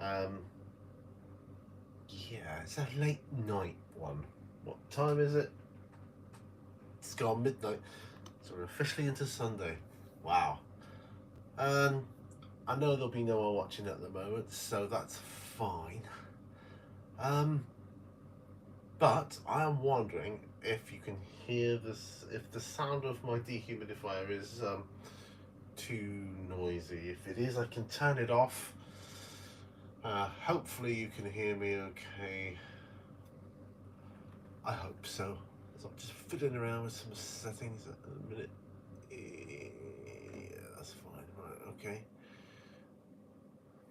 Um, yeah, it's a late night one. What time is it? It's gone midnight. So we're officially into Sunday. Wow. Um, I know there'll be no one watching at the moment, so that's fine. Um, but I am wondering if you can hear this, if the sound of my dehumidifier is too noisy. If it is, I can turn it off. Hopefully you can hear me okay. I hope so. So I'm just fiddling around with some settings at the minute. Yeah, that's fine. Right, okay.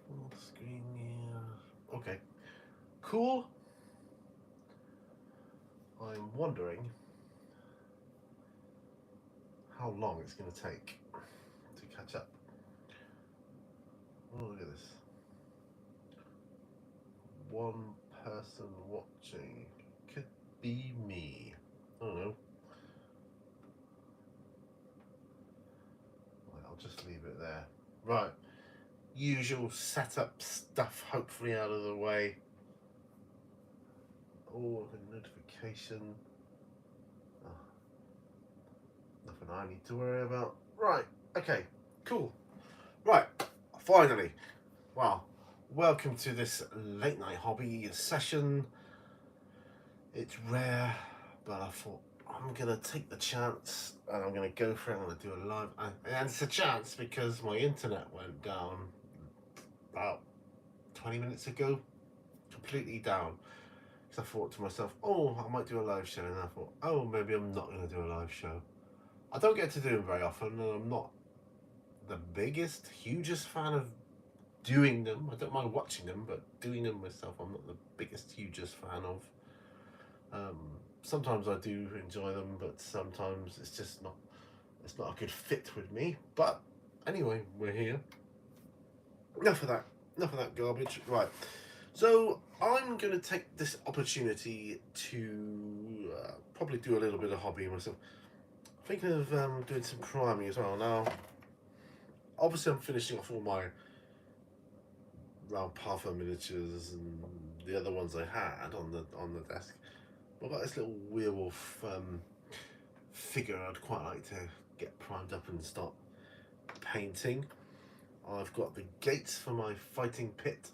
Full screen, yeah. Okay. Cool. I'm wondering how long it's going to take to catch up. Oh, look at this. One person watching. Could be me. I don't know. Right, I'll just leave it there. Right. Usual setup stuff hopefully out of the way. Oh, the notification. Oh, nothing I need to worry about. Right, okay, cool. Right, finally. Well, welcome to this late night hobby session. It's rare, but I thought I'm gonna take the chance and I'm gonna go for it. I'm gonna do a live, and it's a chance because my internet went down about 20 minutes ago, completely down. Because I thought to myself, oh, I might do a live show, and I thought, oh, maybe I'm not gonna do a live show. I don't get to do them very often, and I'm not the biggest, hugest fan of doing them. I don't mind watching them, but doing them myself, I'm not the biggest, hugest fan of. Sometimes I do enjoy them, but sometimes it's just not. It's not a good fit with me. But anyway, we're here. Enough of that. Enough of that garbage. Right. So I'm going to take this opportunity to probably do a little bit of hobby myself. Thinking of doing some priming as well. Now, obviously, I'm finishing off all my Round Parfa miniatures and the other ones I had on the desk. I've got this little werewolf figure I'd quite like to get primed up and start painting. I've got the gates for my fighting pit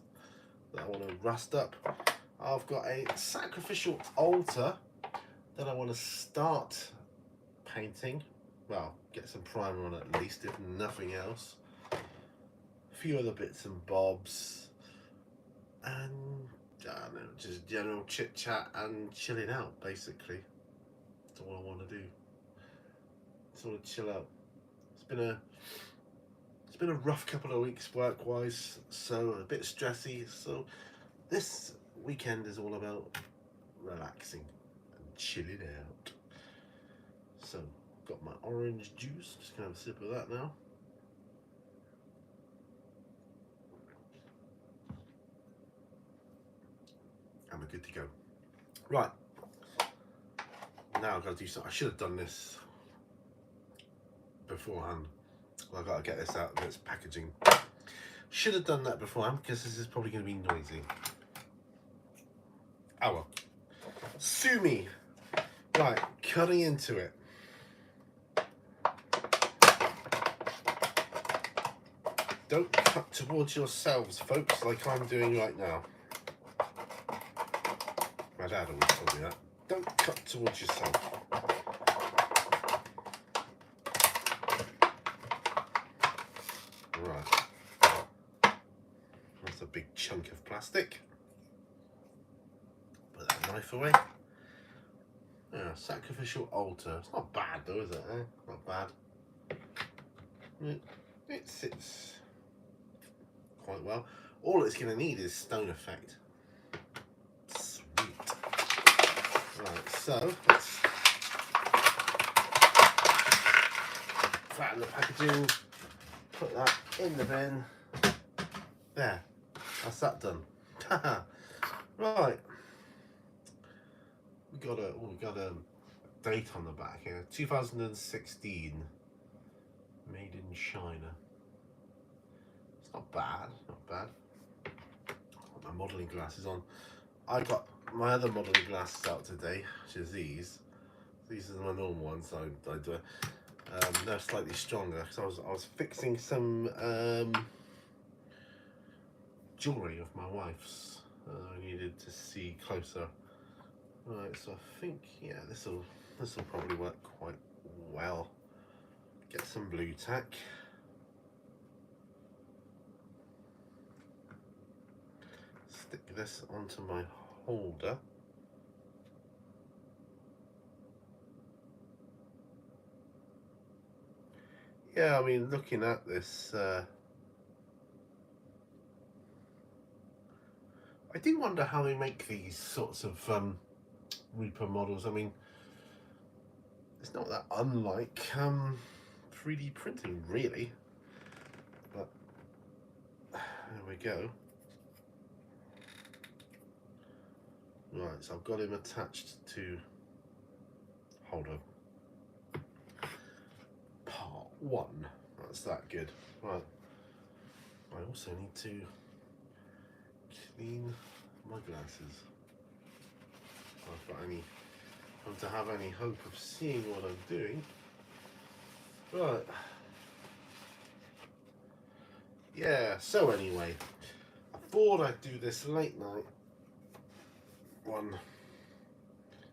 that I want to rust up. I've got a sacrificial altar that I want to start painting. Well, get some primer on at least, if nothing else. A few other bits and bobs, and I don't know, just general chit chat and chilling out. Basically, that's all I want to do. Just want to chill out. It's been a rough couple of weeks work wise, so a bit stressy. So this weekend is all about relaxing and chilling out. So got my orange juice, just gonna have a sip of that now. And we're good to go. Right, now I've got to do something. I should have done this beforehand. Well, I've got to get this out of its packaging. Should have done that beforehand because this is probably going to be noisy. Oh well. Sue me. Right, cutting into it. Don't cut towards yourselves, folks, like I'm doing right now. My dad always told me that. Don't cut towards yourself. Right. That's a big chunk of plastic. Put that knife away. Yeah, sacrificial altar. It's not bad though, is it? Not bad. It sits quite well. All it's going to need is stone effect. Sweet. Right, so let's flatten the packaging, put that in the bin. There, that's that done. Right, we got a date on the back here, 2016, made in China. It's not bad, not bad. my modelling glasses on. I got my other modelling glasses out today, which is these. These are my normal ones. I do. They're slightly stronger because I was fixing some jewellery of my wife's. I needed to see closer. Right, so I think this will probably work quite well. Get some blue tack. Stick this onto my holder. Yeah, I mean, looking at this, I do wonder how they make these sorts of Reaper models. I mean, it's not that unlike 3D printing, really. But there we go. Right, so I've got him attached to holder part 1. That's that good. Right, I also need to clean my glasses. If I'm to have any hope of seeing what I'm doing. Right. Yeah, so anyway, I thought I'd do this late night one.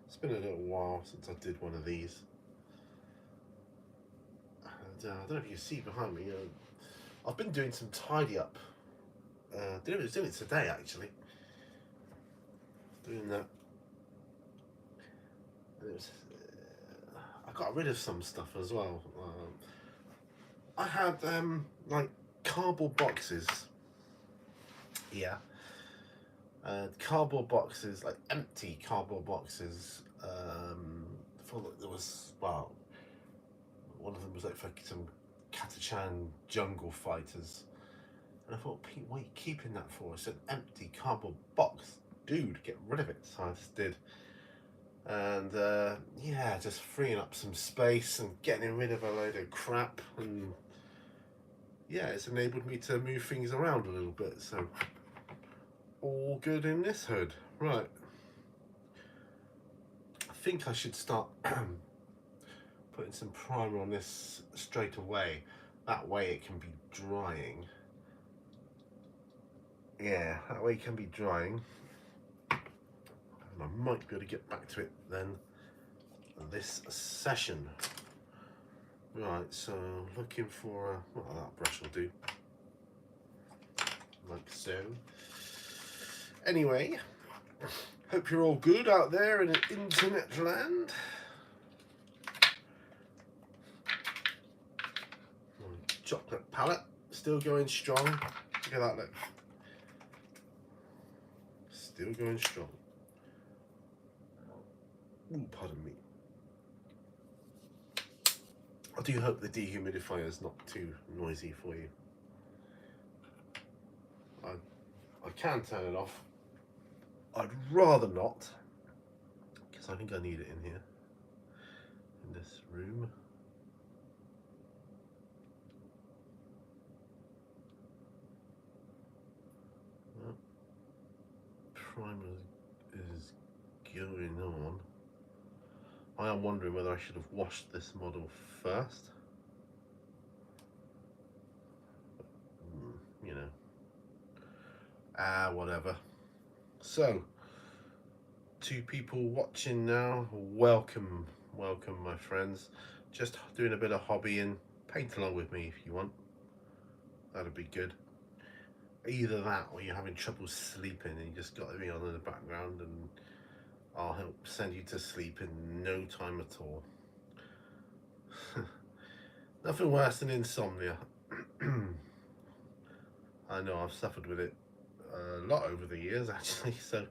It's been a little while since I did one of these. And, I don't know if you see behind me, I've been doing some tidy up. I was doing it today actually. Doing that. And it was, I got rid of some stuff as well. I had like cardboard boxes. Yeah. Cardboard boxes, like empty cardboard boxes. There was, well, one of them was like for some Catachan jungle fighters. And I thought, Pete, what are you keeping that for? It's an empty cardboard box. Dude, get rid of it. So I just did. And yeah, just freeing up some space and getting rid of a load of crap. And yeah, it's enabled me to move things around a little bit. So all good in this hood. Right. I think I should start putting some primer on this straight away. That way it can be drying. Yeah, that way it can be drying. And I might be able to get back to it then this session. Right, so looking for well, that brush will do. Like so. Anyway, hope you're all good out there in internet land. Chocolate palette, still going strong. Look at that, look. Still going strong. Ooh, pardon me. I do hope the dehumidifier is not too noisy for you. I can turn it off. I'd rather not, because I think I need it in here, in this room. Well, primer is going on. I am wondering whether I should have washed this model first. You know. Whatever. So, 2 people watching now. Welcome my friends. Just doing a bit of hobbying. Paint along with me if you want. That'd be good. Either that or you're having trouble sleeping and you just got me on in the background and I'll help send you to sleep in no time at all. Nothing worse than insomnia. I know I've suffered with it a lot over the years actually, so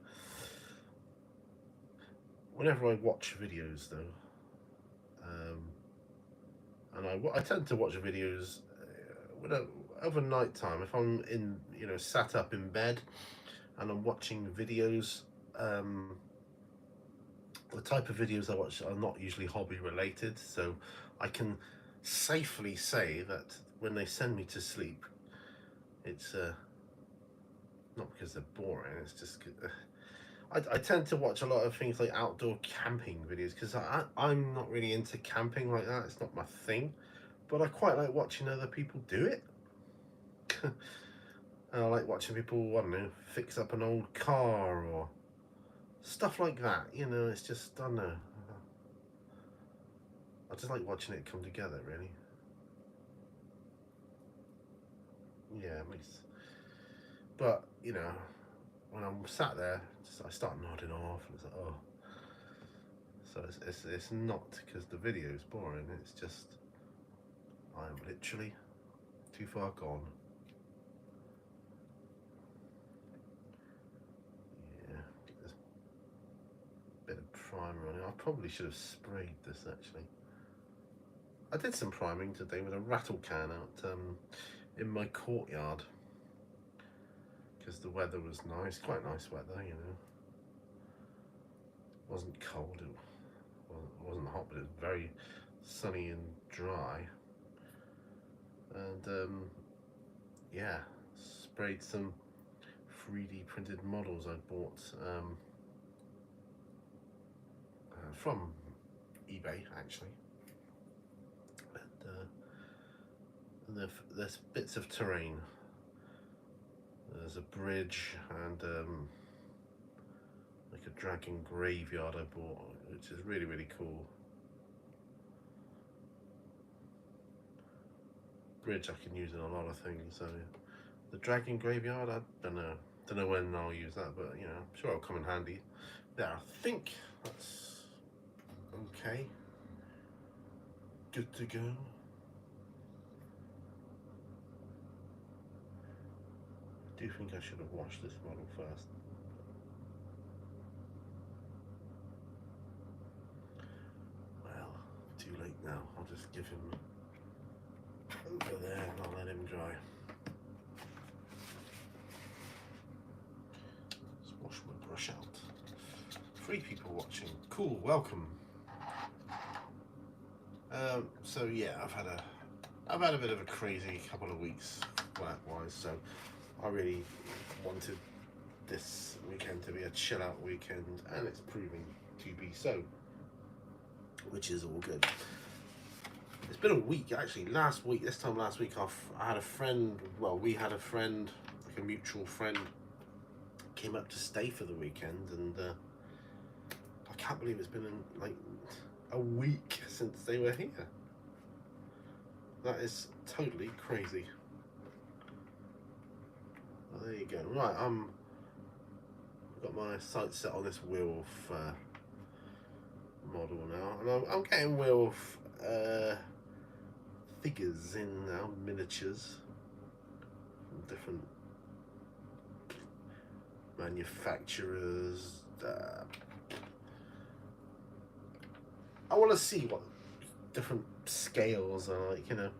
whenever I watch videos though, and I tend to watch videos over night time, if I'm in, sat up in bed and I'm watching videos, the type of videos I watch are not usually hobby related, so I can safely say that when they send me to sleep, it's Not because they're boring, it's just I tend to watch a lot of things like outdoor camping videos because I'm not really into camping like that. It's not my thing, but I quite like watching other people do it. And I like watching people, I don't know, fix up an old car or stuff like that. You know, it's just, I don't know. I just like watching it come together, really. Yeah, it makes. But you know, when I'm sat there, I start nodding off, and it's like, oh. So it's not because the video is boring. It's just I'm literally too far gone. Yeah, there's a bit of primer on it. I probably should have sprayed this actually. I did some priming today with a rattle can out in my courtyard because the weather was nice, quite nice weather, you know. It wasn't cold, it wasn't hot, but it was very sunny and dry. And yeah, sprayed some 3D printed models I bought from eBay actually. And there's bits of terrain. There's a bridge and like a dragon graveyard I bought, which is really, really cool. Bridge I can use in a lot of things. So the dragon graveyard, I don't know when I'll use that, but you know, I'm sure it'll come in handy. There, I think that's okay. Good to go. I do think I should have washed this model first. Well, too late now. I'll just give him over there and I'll let him dry. Let's wash my brush out. 3 people watching. Cool, welcome. So yeah, I've had a bit of a crazy couple of weeks work-wise, so I really wanted this weekend to be a chill out weekend, and it's proving to be so, which is all good. It's been a week actually. This time last week, I had a friend, well, we had a friend, like a mutual friend, came up to stay for the weekend, and I can't believe it's been like a week since they were here. That is totally crazy. Well, there you go. Right, I've got my sights set on this Werewolf model now, and I'm getting Werewolf figures in now, miniatures from different manufacturers. I want to see what different scales are like, you know.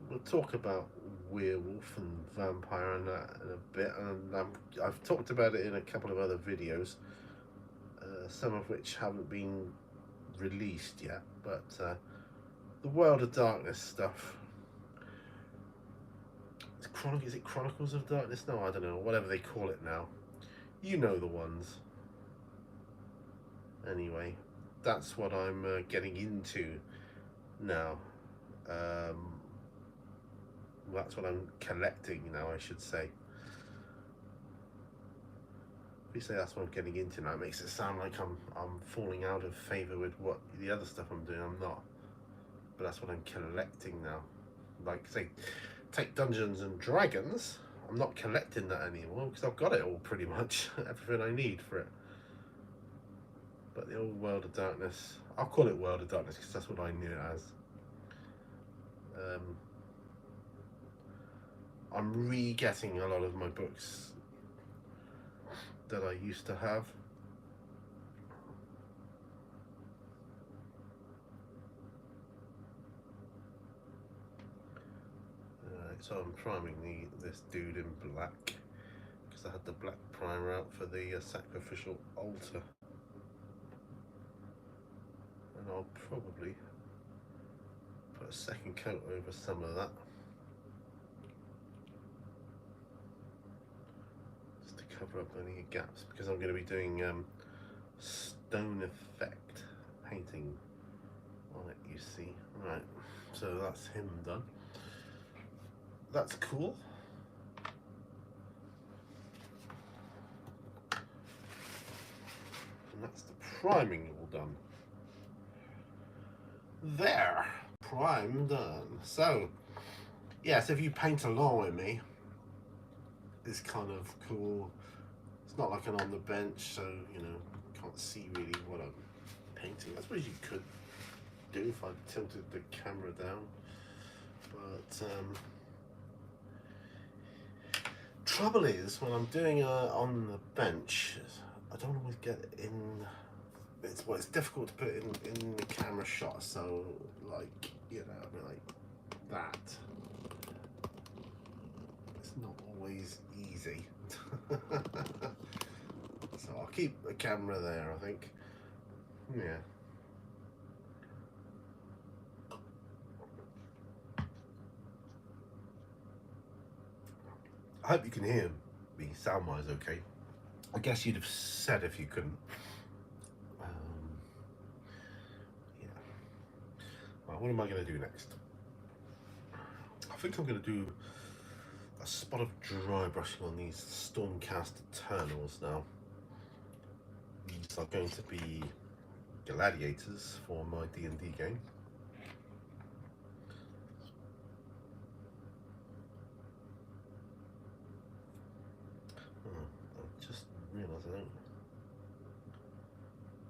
We'll talk about werewolf and vampire and that in a bit, and I've talked about it in a couple of other videos, some of which haven't been released yet, but the World of Darkness stuff. Is it Chronicles of Darkness? No, I don't know, whatever they call it now. You know the ones. Anyway, that's what I'm getting into now. That's what I'm collecting now, I should say. If you say that's what I'm getting into now, it makes it sound like I'm falling out of favour with what the other stuff I'm doing. I'm not. But that's what I'm collecting now. Like, say, take Dungeons and Dragons. I'm not collecting that anymore because I've got it all pretty much. Everything I need for it. But the old World of Darkness, I'll call it World of Darkness because that's what I knew it as. I'm re-getting a lot of my books that I used to have. So I'm priming this dude in black because I had the black primer out for the sacrificial altar, and I'll probably put a second coat over some of that. cover up any gaps because I'm going to be doing stone effect painting on it, you see. Right, so that's him done. That's cool. And that's the priming all done. There, prime done. So, yes, if you paint along with me, it's kind of cool. It's not like I'm on the bench, so, you know, can't see really what I'm painting. I suppose you could do if I tilted the camera down. But, trouble is, when I'm doing on the bench, I don't always get in. It's difficult to put in the camera shot. So like, you know, I mean, like that. It's not always easy. So I'll keep the camera there, I think. Yeah. I hope you can hear me sound-wise okay. I guess you'd have said if you couldn't. Yeah. Right, what am I going to do next? I think I'm going to do a spot of dry brushing on these Stormcast Eternals now. These are going to be gladiators for my D&D game. I just realised I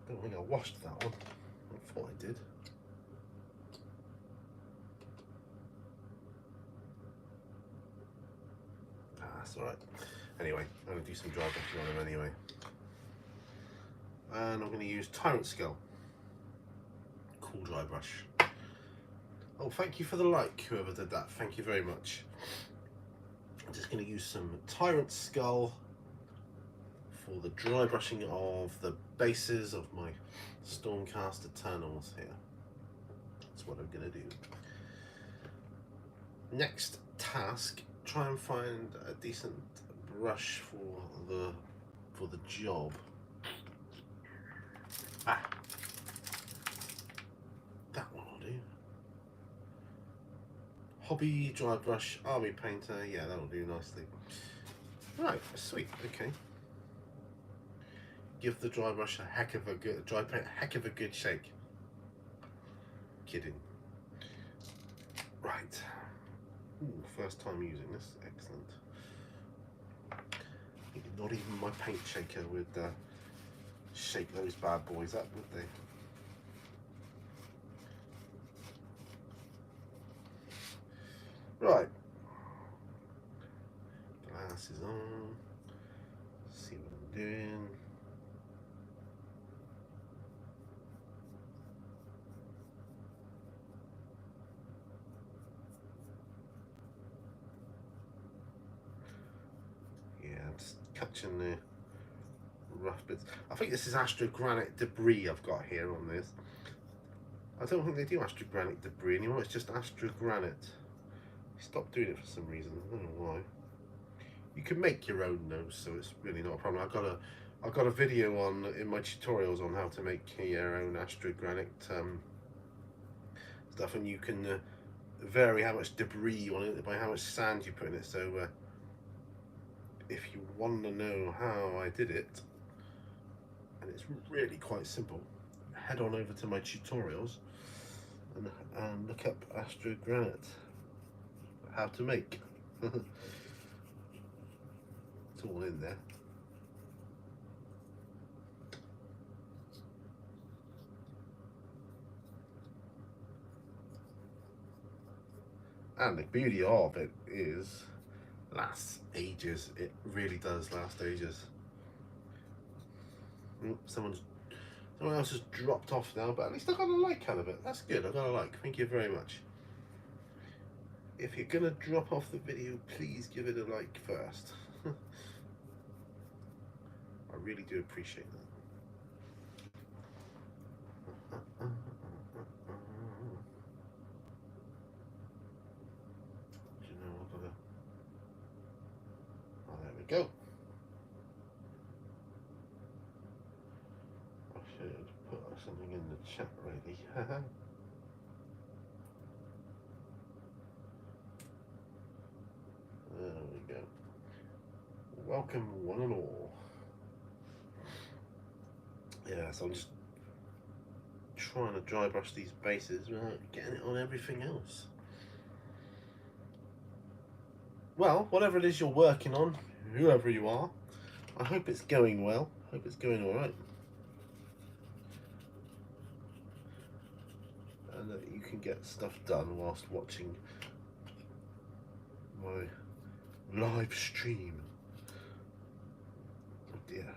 don't think I washed that one. I thought I did. That's alright. Anyway, I'm going to do some dry brushing on them anyway. And I'm going to use Tyrant Skull. Cool dry brush. Oh, thank you for the like, whoever did that. Thank you very much. I'm just going to use some Tyrant Skull for the dry brushing of the bases of my Stormcast Eternals here. That's what I'm going to do. Next task, try and find a decent brush for the job. Ah, that one will do. Hobby dry brush, army painter. Yeah, that'll do nicely. Right, sweet. Okay. Give the dry brush a heck of a good shake. Kidding. Right. Ooh, first time using this. Excellent. Not even my paint shaker would shake those bad boys up, would they? Right. Glasses on. See what I'm doing. Yeah, I'm just catching the rough bits. I think this is astrogranite debris I've got here on this. I don't think they do astrogranite debris anymore. It's just astrogranite. Stopped doing it for some reason. I don't know why. You can make your own though, so it's really not a problem. I've got a video on in my tutorials on how to make your own astrogranite stuff, and you can vary how much debris you want it by how much sand you put in it. So if you want to know how I did it, and it's really quite simple, head on over to my tutorials and look up astrogranite, how to make. It's all in there. And the beauty of it is, lasts ages. It really does last ages. Someone else has dropped off now, but at least I got a like out of it. That's good. I got a like. Thank you very much. If you're gonna drop off the video, please give it a like first. I really do appreciate that. You know, I've got to... Oh, there we go. something in the chat really. There we go. Welcome one and all. Yeah, so I'm just trying to dry brush these bases without getting it on everything else. Well, whatever it is you're working on, whoever you are, I hope it's going well. Hope it's going all right. And that you can get stuff done whilst watching my live stream. Oh dear.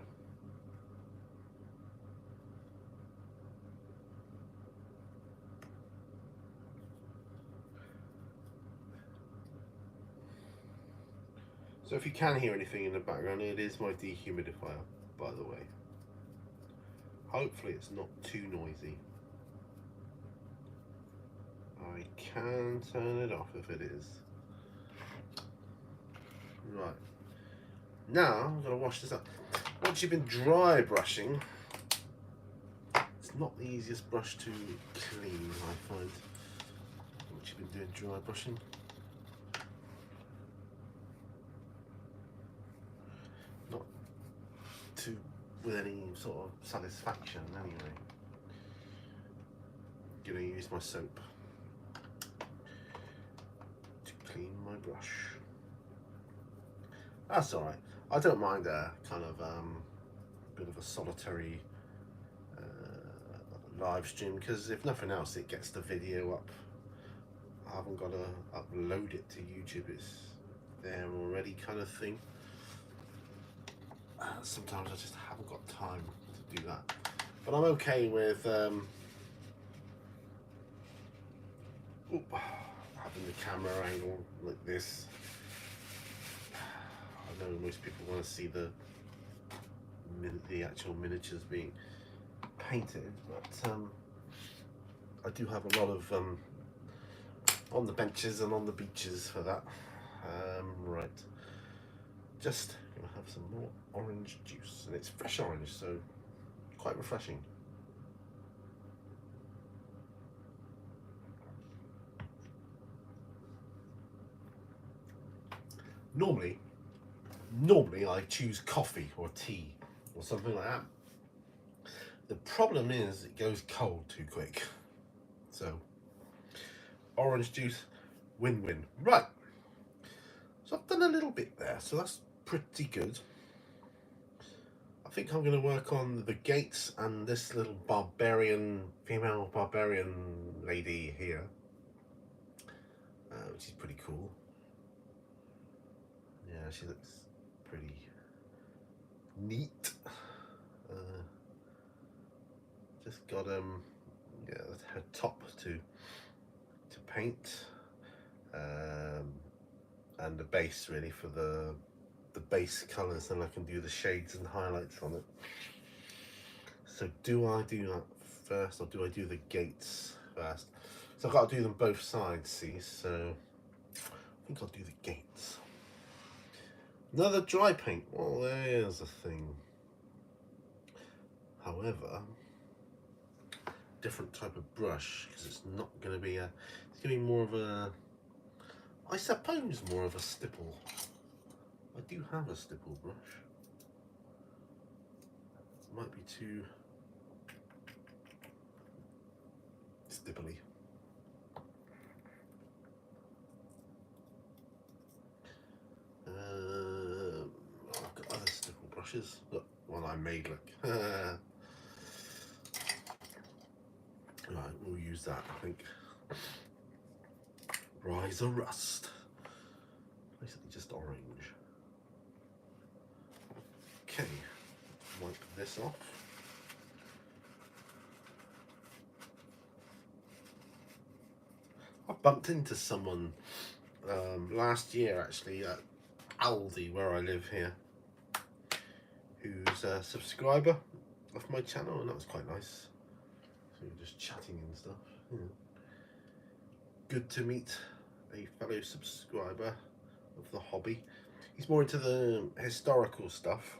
So if you can hear anything in the background, it is my dehumidifier, by the way. Hopefully it's not too noisy. I can turn it off if it is. Right. Now I'm going to wash this up. Once you've been dry brushing, it's not the easiest brush to clean, I find. Once you've been doing dry brushing. Not too with any sort of satisfaction anyway. I'm going to use my soap to clean my brush. That's alright. I don't mind a kind of bit of a solitary live stream, because if nothing else it gets the video up. I haven't got to upload it to YouTube, it's there already kind of thing. Sometimes I just haven't got time to do that, but I'm okay with having the camera angle like this. I know most people want to see the actual miniatures being painted, but I do have a lot of on the benches and on the beaches for that. Right, just gonna have some more orange juice, and it's fresh orange, so quite refreshing. Normally I choose coffee or tea or something like that. The problem is it goes cold too quick. So orange juice, win-win. Right, so I've done a little bit there, so that's pretty good. I think I'm going to work on the gates and this little barbarian, female barbarian lady here, which is pretty cool. Yeah, she looks pretty neat. Just got yeah, her top to paint, and the base really for the base colours, then I can do the shades and highlights on it. So do I do that first, or do I do the gates first? So I've got to do them both sides, see, so I think I'll do the gates. Another dry paint, well there's a thing. However, different type of brush, because it's not going to be a, it's going to be more of a, I suppose more of a stipple. I do have a stipple brush. It might be too stipply. I've got other stipple brushes. Look, one I made, look. Right, we'll use that, I think. Rise or Rust. Basically just orange. Okay, wipe this off. I bumped into someone last year actually at Aldi, where I live here, who's a subscriber of my channel, and that was quite nice. So we were just chatting and stuff. Yeah. Good to meet a fellow subscriber of the hobby. He's more into the historical stuff,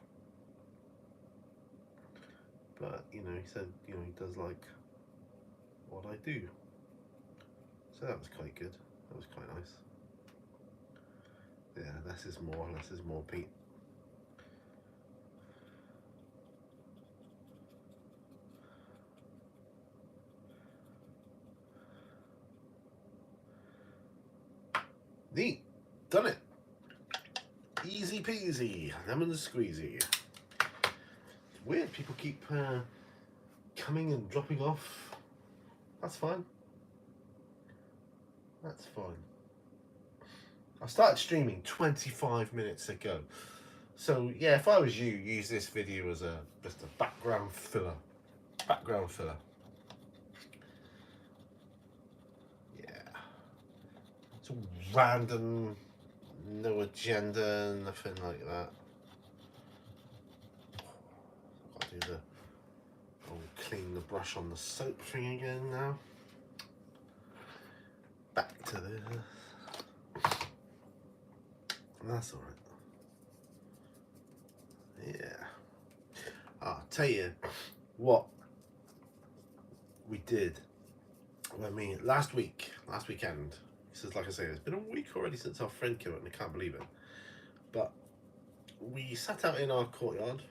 but you know, he said, you know, he does like what I do, so that was quite good. That was quite nice. Yeah, less is more, Pete. Neat, done it. Easy peasy, lemon squeezy. It's weird, people keep coming and dropping off. That's fine. That's fine. I started streaming 25 minutes ago. So yeah, if I was you, use this video as just a background filler. Background filler. Yeah. It's all random, no agenda, nothing like that. I've got to do the clean the brush on the soap thing again now. Back to this. That's alright. Yeah. I'll tell you what we did. I mean, last weekend. This is, like I say, it's been a week already since our friend came out, and I can't believe it. But we sat out in our courtyard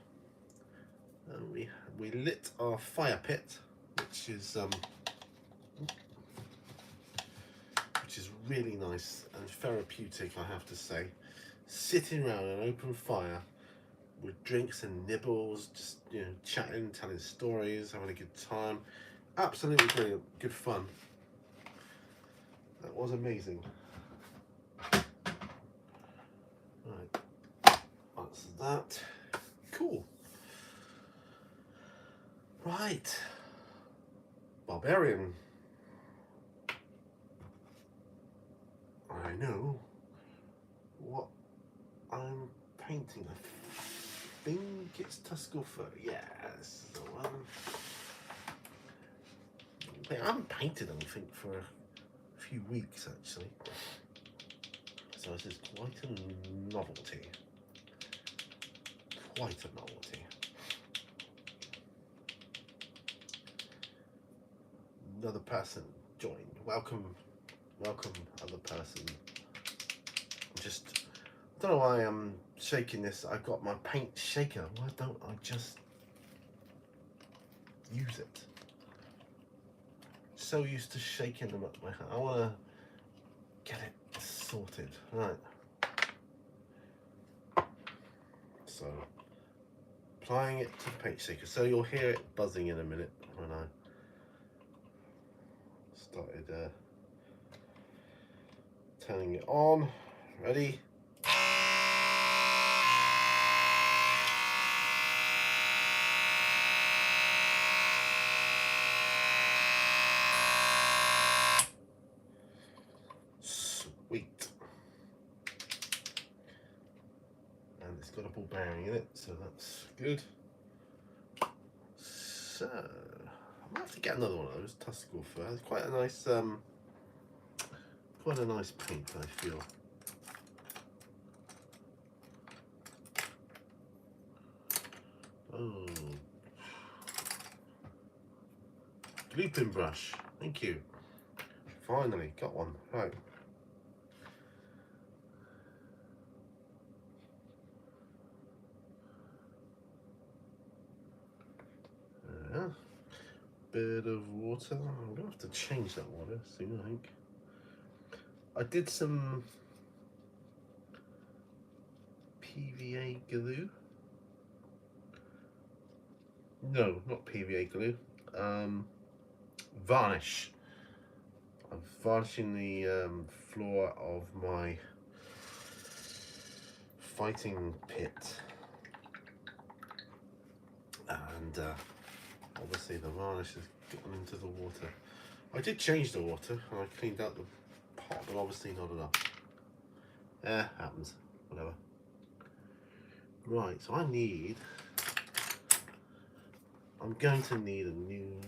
and we lit our fire pit, which is really nice and therapeutic, I have to say. Sitting around an open fire with drinks and nibbles, just, you know, chatting, telling stories, having a good time. Absolutely brilliant, good fun. That was amazing. Right, that's that. Cool. Right, Barbarian. I know what I'm painting. I think it's Tusculpha. Yeah, this is the one. I haven't painted anything for a few weeks actually, so this is quite a novelty. Quite a novelty. Another person joined. Welcome, other person. I don't know why I'm shaking this. I've got my paint shaker. Why don't I just use it? So used to shaking them up my hand. I want to get it sorted. Right. So, applying it to the paint shaker. So you'll hear it buzzing in a minute when I started turning it on. Ready? Sweet. And it's got a ball bearing in it, so that's good. So I might have to get another one of those Tusculpha. It's quite a nice paint, I feel. Oh, looping brush. Thank you. Finally got one. Right. Bit of water. I'm gonna have to change that water soon, I think. I did some PVA glue. No, not PVA glue. Varnish. I'm varnishing the floor of my fighting pit, and obviously the varnish has gotten into the water. I did change the water and I cleaned out the pot, but obviously not enough. Happens, whatever. Right, so I'm going to need a new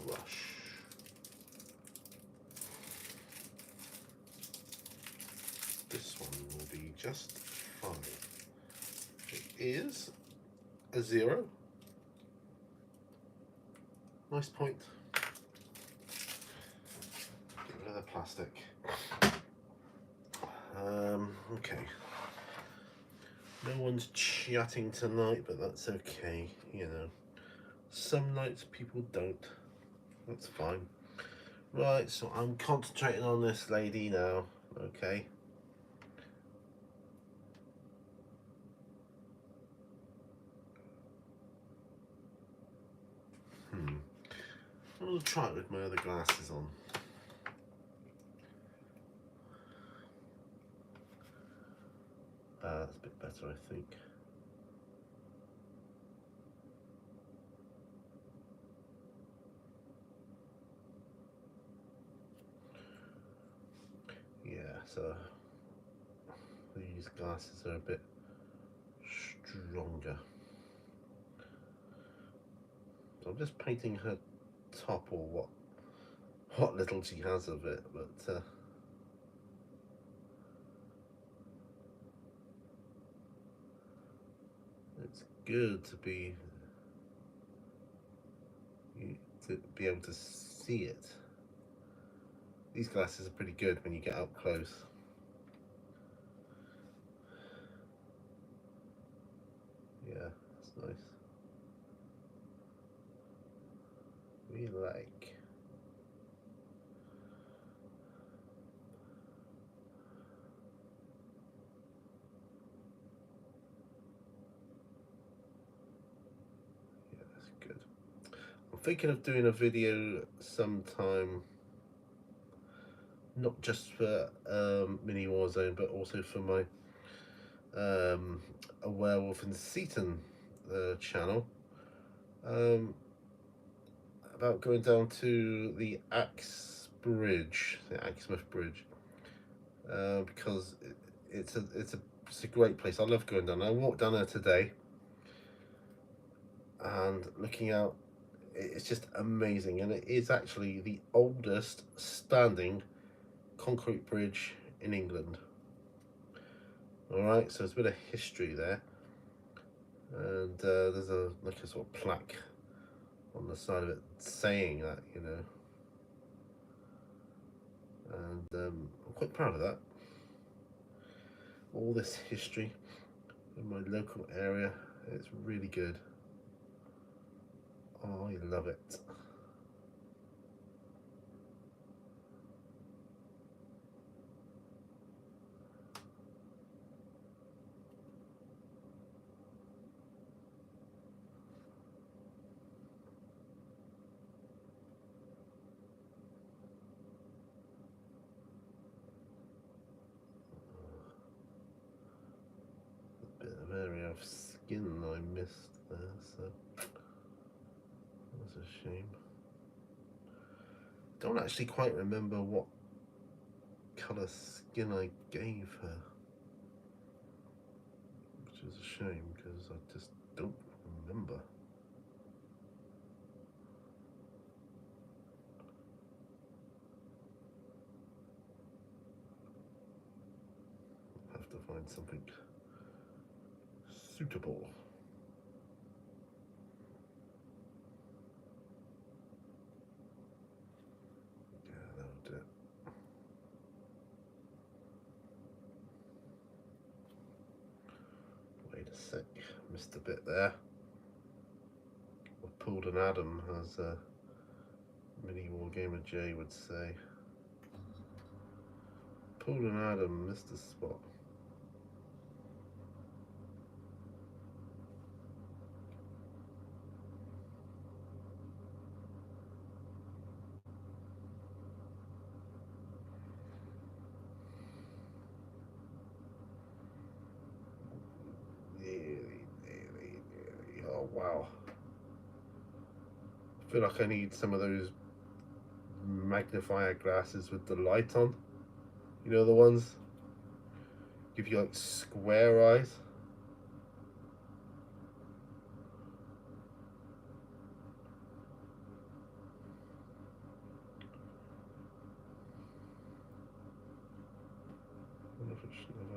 brush. This one will be just fine. It is a 0. Nice point. Get rid of the plastic. Okay. No one's chatting tonight, but that's okay. You know, some nights people don't. That's fine. Right, so I'm concentrating on this lady now. Okay. I'll try it with my other glasses on. That's a bit better, I think. Yeah, so these glasses are a bit stronger. So I'm just painting her top, or what little she has of it, but it's good to be able to see it. These glasses are pretty good when you get up close. Yeah, that's nice. We like. Yeah, that's good. I'm thinking of doing a video sometime, not just for Mini Warzone, but also for my A Werewolf in Seaton channel, about going down to the Axe Bridge, the Axmouth Bridge, because it's a great place. I love going down there. I walked down there today, and looking out, it's just amazing, and it is actually the oldest standing concrete bridge in England. All right, so there's a bit of history there, and there's a sort of plaque on the side of it saying that, you know, and I'm quite proud of that. All this history in my local area, it's really good. Oh, I love it. A bit of area of skin I missed there, so that's a shame. Don't actually quite remember what colour skin I gave her, which is a shame because I just don't remember. I'll have to find something suitable. Yeah, that'll do it. Wait a sec, missed a bit there. What pulled an Adam, as Mini Wargamer J would say. Pulled an Adam, missed a spot. Nearly. Oh wow. I feel like I need some of those magnifier glasses with the light on. You know, the ones give you like square eyes. I wonder if it should have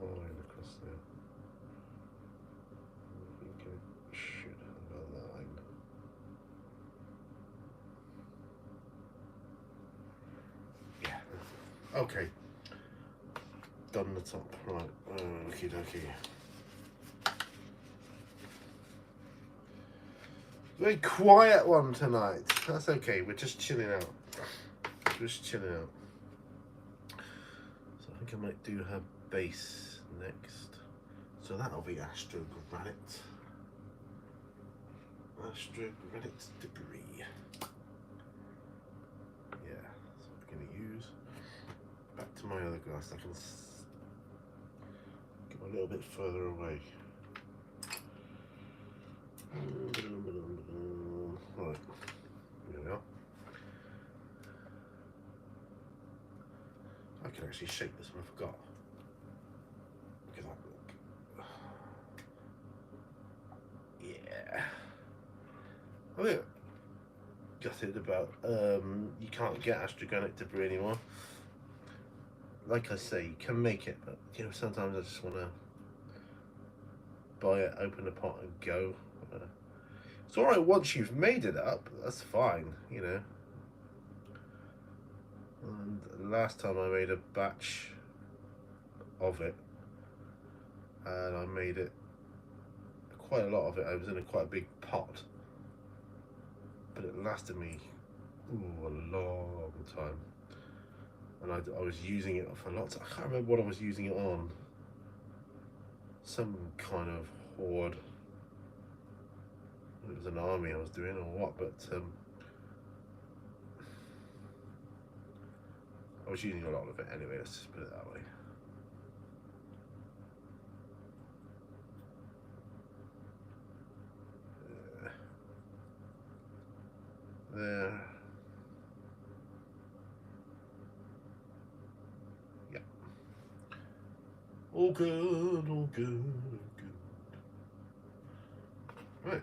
a line across there. I think it should have. Okay. Done the top. Right. Okie dokie. Very quiet one tonight. That's okay. We're just chilling out. Just chilling out. So I think I might do her base next. So that'll be Astro Granite. Astro Granite debris. Yeah, that's what we're going to use. Back to my other glass. I can go a little bit further away. Right, here we are. I can actually shake this one, I forgot. Look at that look. Yeah. I think gutted about you can't get astrogranite debris anymore. Like I say, you can make it, but you know, sometimes I just want to buy it, open the pot and go. It's alright once you've made it up, that's fine, you know. And last time I made a batch of it, and I made it quite a lot of it. I was in quite a big pot, but it lasted me a long time, and I was using it for lots. I can't remember what I was using it on. Some kind of horde. It was an army I was doing or what, but I was using a lot of it anyway. Let's just put it that way. There. Yeah. All good, all good, good. Right.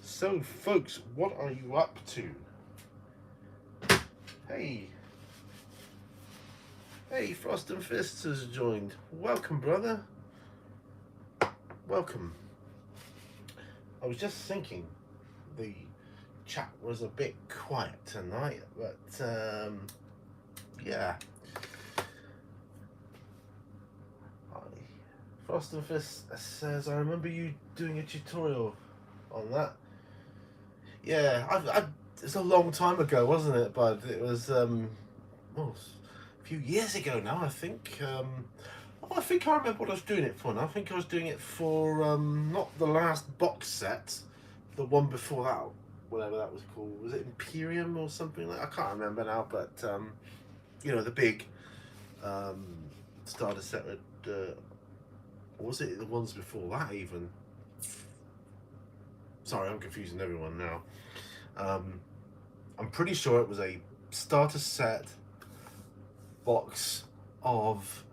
So, folks, what are you up to? Hey, Frost and Fists has joined. Welcome, brother. Welcome. I was just thinking the chat was a bit quiet tonight, but yeah. Frost and Fist says, I remember you doing a tutorial on that. Yeah, it's a long time ago, wasn't it? But it was a few years ago now, I think. I think I remember what I was doing it for now. I think I was doing it for not the last box set, the one before that, whatever that was called. Was it Imperium or something like that? I can't remember now, but you know, the big starter set with or was it the ones before that even? Sorry, I'm confusing everyone now. I'm pretty sure it was a starter set box of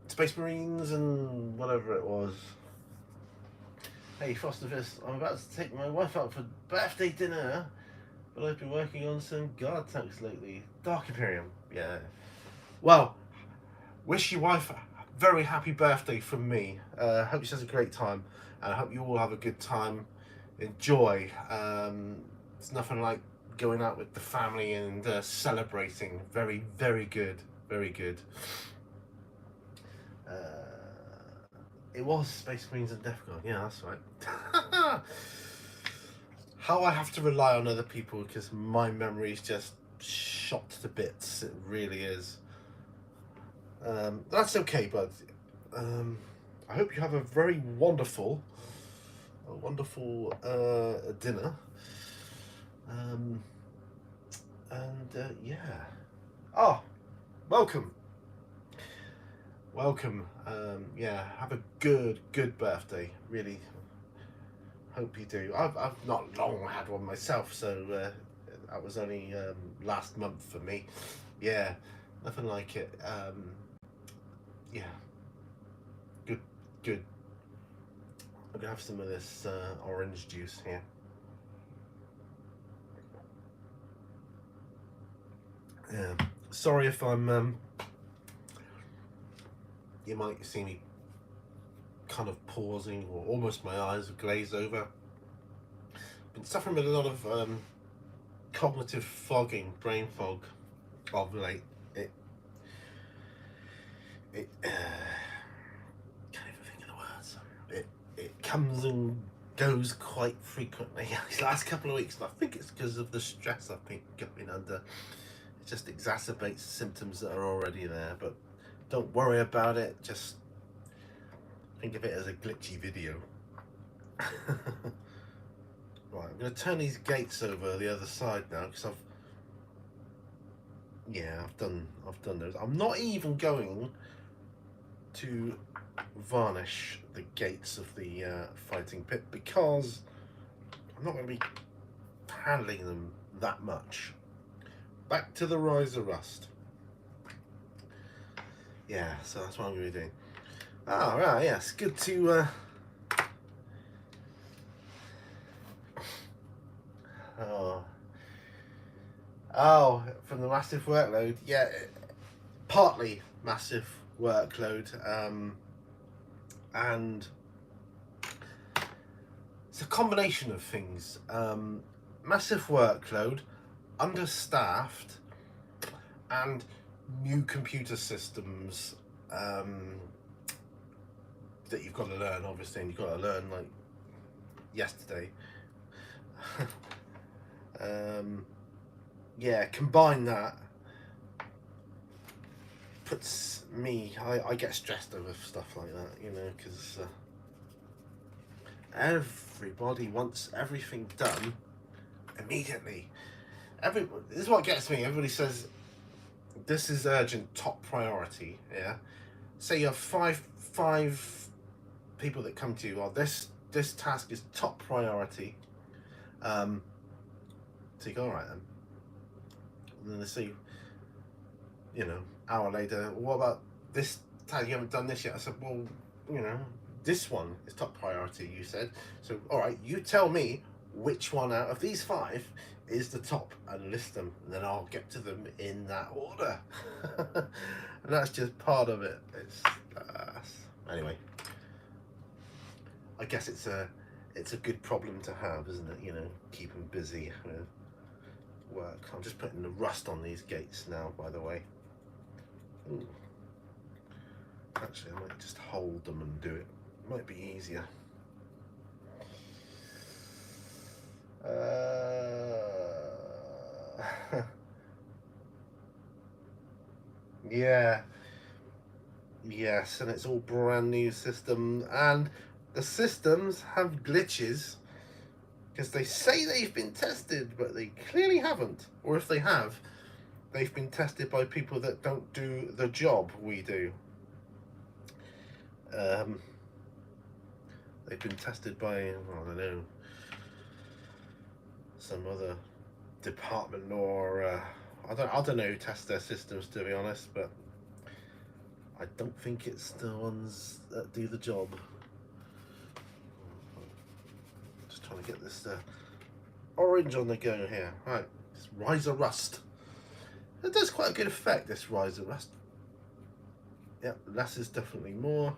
Space Marines and whatever it was. Hey, Frost and Fist, I'm about to take my wife out for birthday dinner, but I've been working on some guard tanks lately. Dark Imperium, yeah. Well, wish your wife a very happy birthday from me. Hope she has a great time, and I hope you all have a good time. Enjoy. It's nothing like going out with the family and celebrating. Very, very good. Very good. It was Space Marines and Death Guard. Yeah, that's right. How I have to rely on other people because my memory is just shot to bits. It really is. That's okay, bud. I hope you have a very wonderful dinner. Yeah. Oh, welcome. Welcome. Yeah, have a good birthday. Really hope you do. I've not long had one myself, so that was only last month for me. Yeah, nothing like it. Yeah, good. I'm gonna have some of this orange juice here. Yeah. Sorry if I'm. You might see me kind of pausing, or almost my eyes have glazed over. Been suffering with a lot of cognitive fogging, brain fog of late. It can't even think of the words. It comes and goes quite frequently these last couple of weeks, and I think it's because of the stress I've been going under. It just exacerbates symptoms that are already there. But don't worry about it. Just think of it as a glitchy video. Right, I'm going to turn these gates over the other side now because I've done those. I'm not even going to varnish the gates of the fighting pit because I'm not going to be handling them that much. Back to the riser rust. Yeah, so that's what I'm going to be doing. Oh, right, yes, good to from the massive workload. Yeah, partly massive workload, and it's a combination of things. Massive workload, understaffed, and new computer systems that you've got to learn, obviously, and you've got to learn like yesterday. Yeah, combine that, puts me, I get stressed over stuff like that, you know, because everybody wants everything done immediately. This is what gets me. Everybody says this is urgent, top priority. Yeah, say you have five people that come to you. Well, this task is top priority. So you go, all right then. And then they say, you know, hour later, what about this task? You haven't done this yet. I said, well, you know, this one is top priority, you said. So, all right, you tell me which one out of these 5 is the top and list them, and then I'll get to them in that order. And that's just part of it. It's anyway. I guess it's a good problem to have, isn't it? You know, keep them busy with work. I'm just putting the rust on these gates now, by the way. Ooh. Actually, I might just hold them and do it. Might be easier. Yeah. Yes, and it's all brand new system, and the systems have glitches because they say they've been tested, but they clearly haven't. Or if they have, they've been tested by people that don't do the job we do. They've been tested by, I don't know, some other department, or I don't know who tests their systems, to be honest, but I don't think it's the ones that do the job. Just trying to get this orange on the go here. Right, it's riser rust. It does quite a good effect, this riser rust. Yep, less is definitely more.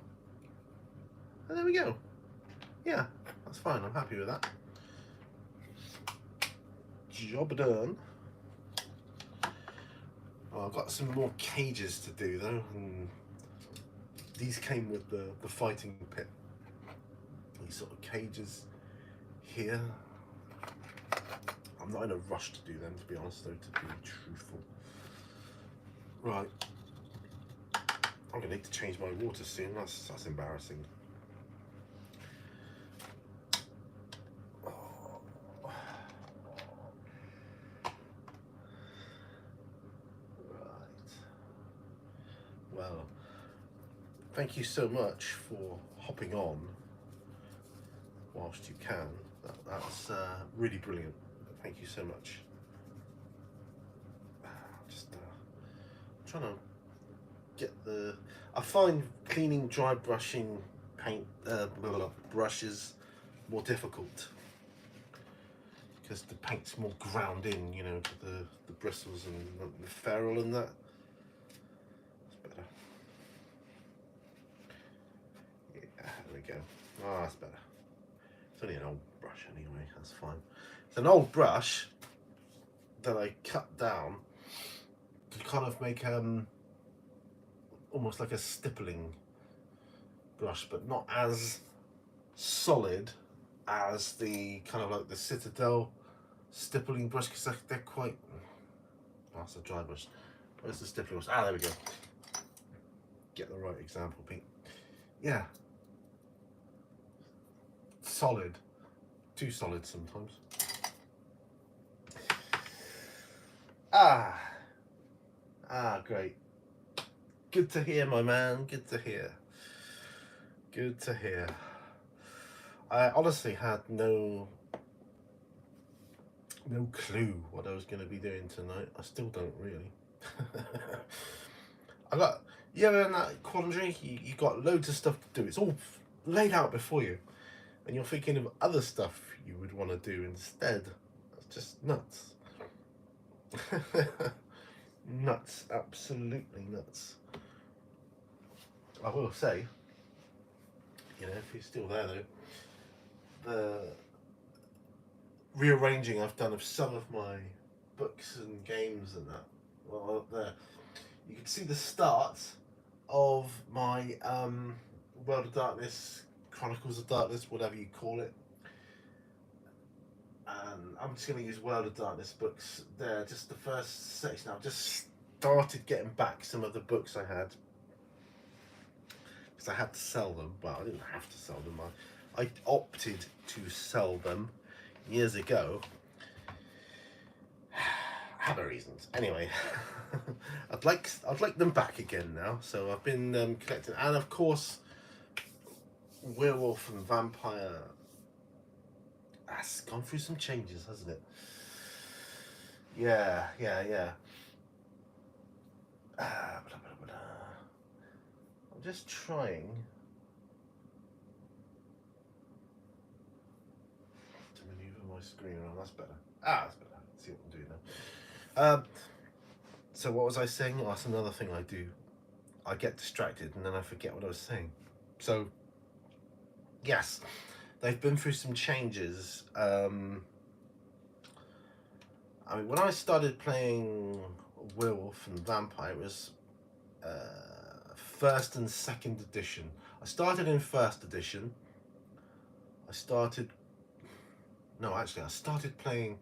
And there we go. Yeah, that's fine. I'm happy with that. Job done. Oh, I've got some more cages to do though. And these came with the fighting pit. These sort of cages here. I'm not in a rush to do them, to be honest, though, to be truthful. Right. I'm going to need to change my water soon. That's embarrassing. Well, thank you so much for hopping on whilst you can. That's really brilliant. Thank you so much. Just trying to get I find cleaning dry brushing paint brushes more difficult because the paint's more ground in, you know, to the bristles and the ferrule and that. That's better. Yeah, there we go. Oh, that's better. It's only an old brush anyway, that's fine. It's an old brush that I cut down to kind of make almost like a stippling brush, but not as solid as the kind of like the Citadel stippling brush, because they're quite. Oh, that's a dry brush. Where's the stippling brush? Ah, there we go. Get the right example, Pete. Yeah. Solid. Too solid sometimes. Ah, great. Good to hear, my man. Good to hear. Good to hear. I honestly had no clue what I was going to be doing tonight. I still don't really. I got, you ever in that quandary? You got loads of stuff to do. It's all laid out before you, and you're thinking of other stuff you would want to do instead. It's just nuts. Nuts, absolutely nuts. I will say, you know, if you're still there though, the rearranging I've done of some of my books and games and that, well, there, you can see the start of my World of Darkness, Chronicles of Darkness, whatever you call it. And I'm just going to use World of Darkness books there, just the first section. I've just started getting back some of the books I had, because I had to sell them. Well, I didn't have to sell them. I opted to sell them years ago. I have reasons. Anyway, I'd like them back again now. So I've been collecting, and of course, Werewolf and Vampire. That's gone through some changes, hasn't it? Yeah. I'm just trying to maneuver my screen around. That's better. That's better. Let's see what I'm doing now. So what was I saying? Oh, that's another thing I do. I get distracted and then I forget what I was saying. So, yes, they've been through some changes. I mean, when I started playing Werewolf and Vampire, it was first and second edition. I started in first edition. I started playing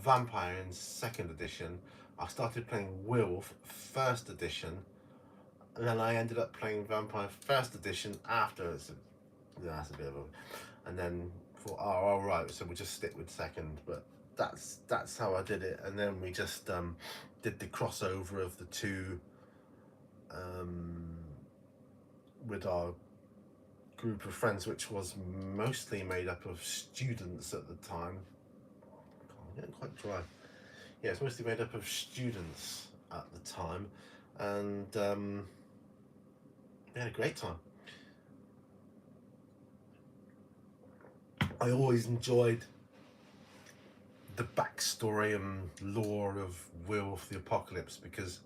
Vampire in second edition. I started playing Werewolf first edition, and then I ended up playing Vampire first edition after. That's a bit of a, and then thought, oh, all right, so we'll just stick with second. But that's how I did it, and then we just did the crossover of the two with our group of friends, which was mostly made up of students at the time. I'm getting quite dry. Yeah, it's mostly made up of students at the time, and we had a great time. I always enjoyed the backstory and lore of Werewolf the Apocalypse, because,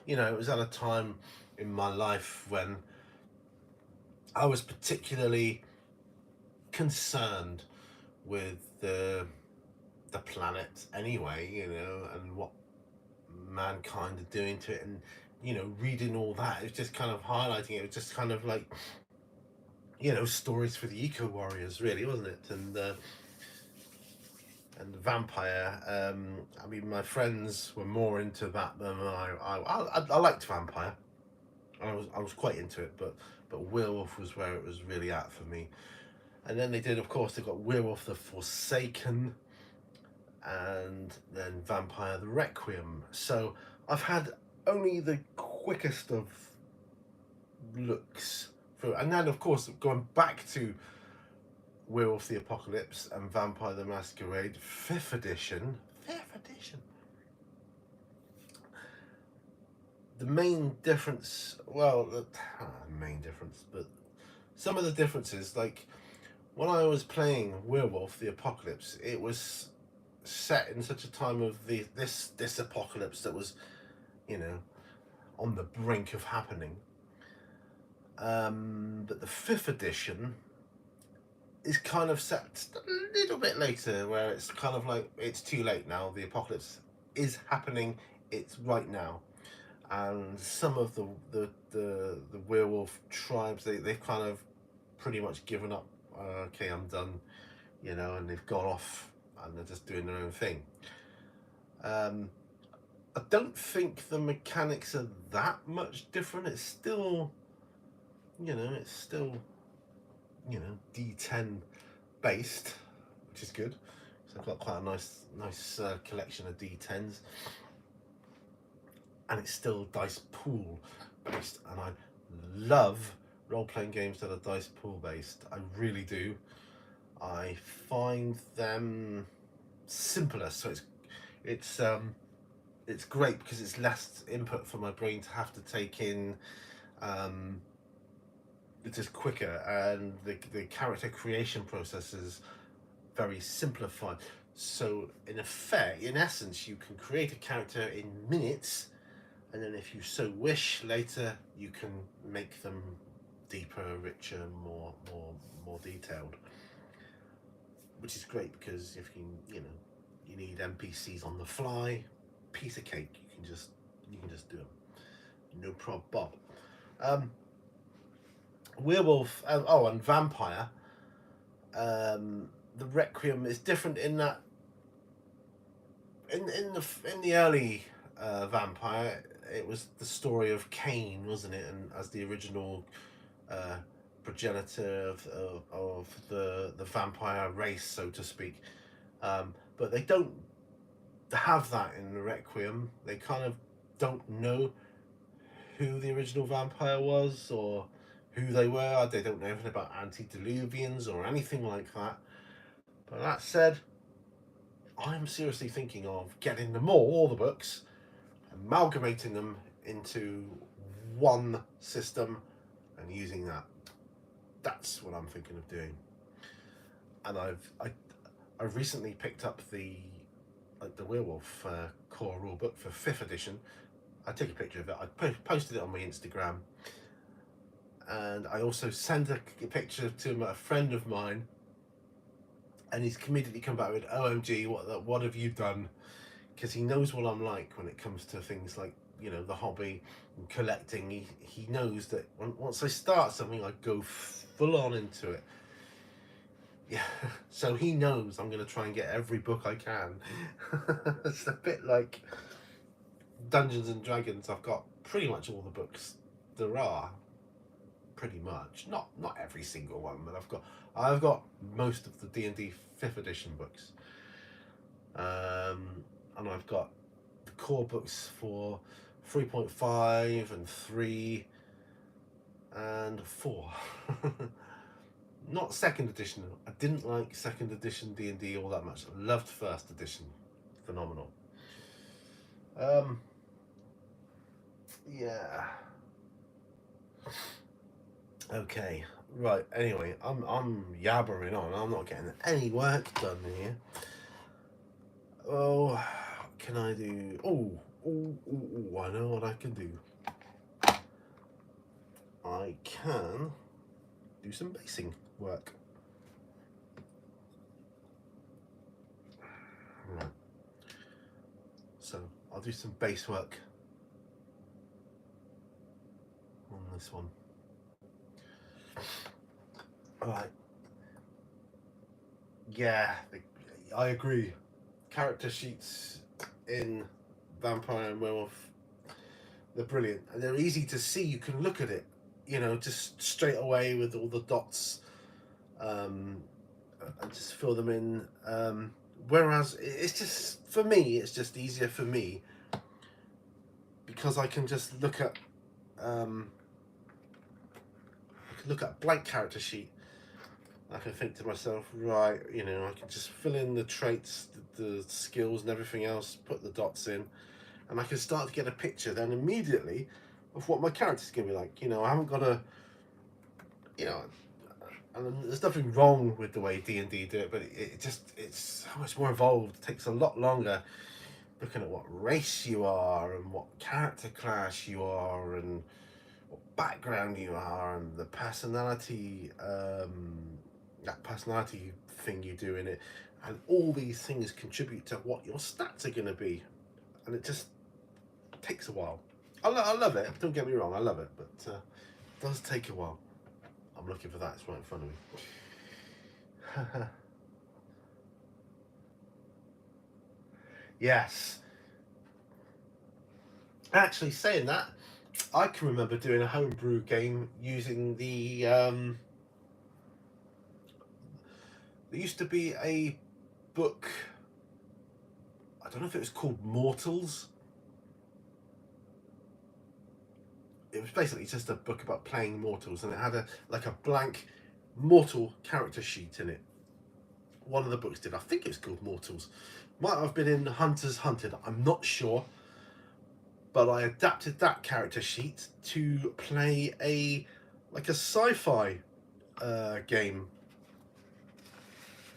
you know, it was at a time in my life when I was particularly concerned with the planet anyway, you know, and what mankind are doing to it, and, you know, reading all that, it was just kind of highlighting it. It was just kind of like, you know, stories for the eco warriors, really, wasn't it? And Vampire, I mean, my friends were more into that than I liked Vampire. I was quite into it, but Werewolf was where it was really at for me. And then they got Werewolf the Forsaken, and then Vampire the Requiem. So I've had only the quickest of looks through, and then of course going back to Werewolf the Apocalypse and Vampire the Masquerade 5th edition. The main difference, well, the main difference, but some of the differences, like when I was playing Werewolf: The Apocalypse, it was set in such a time of this apocalypse that was, you know, on the brink of happening. But the fifth edition is kind of set a little bit later, where it's kind of like it's too late now. The apocalypse is happening. It's right now, and some of the werewolf tribes they've kind of pretty much given up. Okay, I'm done, you know, and they've gone off and they're just doing their own thing. I don't think the mechanics are that much different. It's still, you know, D10 based, which is good. So I've got quite a nice collection of D10s, and it's still dice pool based. And I love role-playing games that are dice pool based. I really do. I find them simpler, so it's great because it's less input for my brain to have to take in. It's just quicker, and the character creation process is very simplified. So in effect, in essence, you can create a character in minutes, and then if you so wish later, you can make them deeper, richer, more detailed. Which is great because if you need NPCs on the fly, piece of cake. You can just do them, no problem, Bob. Werewolf, and vampire. The Requiem is different in that in the early vampire, it was the story of Cain, wasn't it? And as the original progenitor of the vampire race, so to speak. But they don't have that in the Requiem. They kind of don't know who the original vampire was or who they were. They don't know anything about antediluvians or anything like that. But that said, I'm seriously thinking of getting them all the books, amalgamating them into one system and using that. That's what I'm thinking of doing. And I've recently picked up the Werewolf core rulebook for 5th edition. I take a picture of it. I posted it on my Instagram, and I also sent a picture to a friend of mine, and he's immediately come back with, "OMG, what have you done?" Because he knows what I'm like when it comes to things like, you know, the hobby and collecting. He knows that once I start something, I go full on into it. Yeah, so he knows I'm going to try and get every book I can. It's a bit like Dungeons and Dragons. I've got pretty much all the books there are. Pretty much, not every single one, but I've got most of the D&D 5th edition books. And I've got the core books for 3.5 and 3 and 4. Not 2nd edition. I didn't like 2nd edition D&D all that much. I loved 1st edition. Phenomenal. Yeah. Okay. Right. Anyway, I'm yabbering on. I'm not getting any work done here. Oh, what can I do? I know what I can do. I can do some basing work. Right. So I'll do some base work on this one. Alright. Yeah, I agree. Character sheets in Vampire and Werewolf, they're brilliant, and they're easy to see. You can look at it, you know, just straight away with all the dots, and just fill them in. Whereas it's just, for me, it's just easier for me because I can just look at a blank character sheet. I can think to myself, right, you know, I can just fill in the traits, the skills and everything else, put the dots in, and I can start to get a picture then immediately of what my character's going to be like. You know, I haven't got to, you know, And there's nothing wrong with the way D&D do it, but it's so much more involved. It takes a lot longer, looking at what race you are and what character class you are and what background you are and the personality, that personality thing you do in it, and all these things contribute to what your stats are going to be, and it just takes a while. I love it, don't get me wrong, I love it, but it does take a while. I'm looking for that, it's right in front of me. Yes. Actually, saying that, I can remember doing a homebrew game using there used to be a book, I don't know if it was called Mortals. It was basically just a book about playing Mortals, and it had a blank Mortal character sheet in it. One of the books did. I think it was called Mortals. Might have been in Hunters Hunted, I'm not sure. But I adapted that character sheet to play a sci-fi game.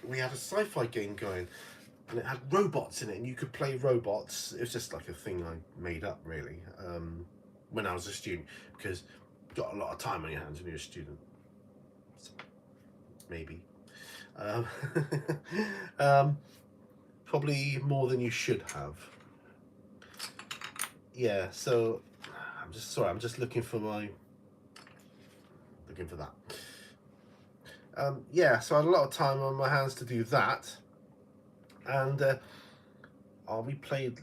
We had a sci-fi game going, and it had robots in it, and you could play robots. It was just like a thing I made up, really, when I was a student, because you've got a lot of time on your hands when you're a student. So, maybe. Probably more than you should have. Yeah, so I'm just looking for that. Yeah, so I had a lot of time on my hands to do that, and we played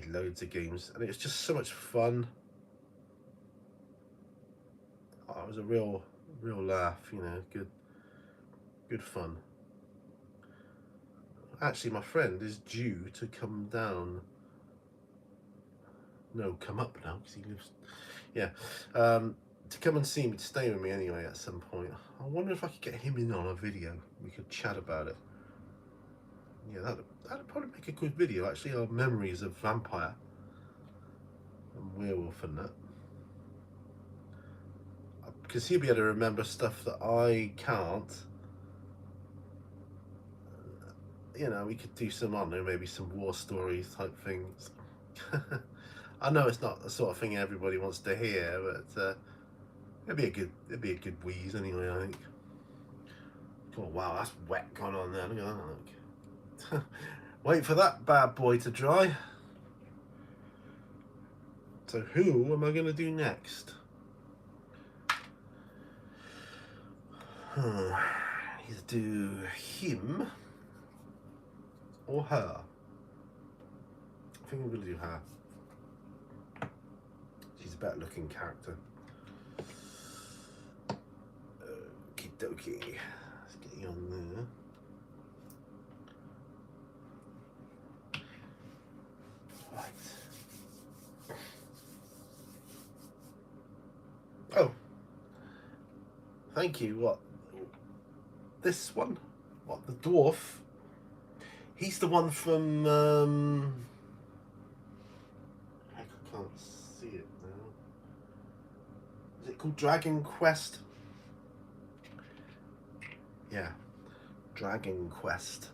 loads of games, and it was just so much fun. Oh, it was a real laugh, you know, good fun. Actually, my friend is due to come down. No, come up now, because he lives. Yeah, to come and see me, to stay with me anyway at some point. I wonder if I could get him in on a video. We could chat about it. Yeah, that'd probably make a good video, actually, our memories of vampire and werewolf and that. Because he'll be able to remember stuff that I can't. You know, we could do some, I don't know, maybe some war stories type things. I know it's not the sort of thing everybody wants to hear, but it'd be a good wheeze anyway, I think. Oh wow, that's wet going on there. Look at that. Look. Wait for that bad boy to dry. So who am I going to do next? Either do him or her. I think I'm going to do her. She's a better looking character. Okie dokie. Let's get you on there. Right. Oh. Thank you. What? This one? What? The dwarf? He's the one from. Heck, I can't see it now. Is it called Dragon Quest? Yeah, Dragon Quest.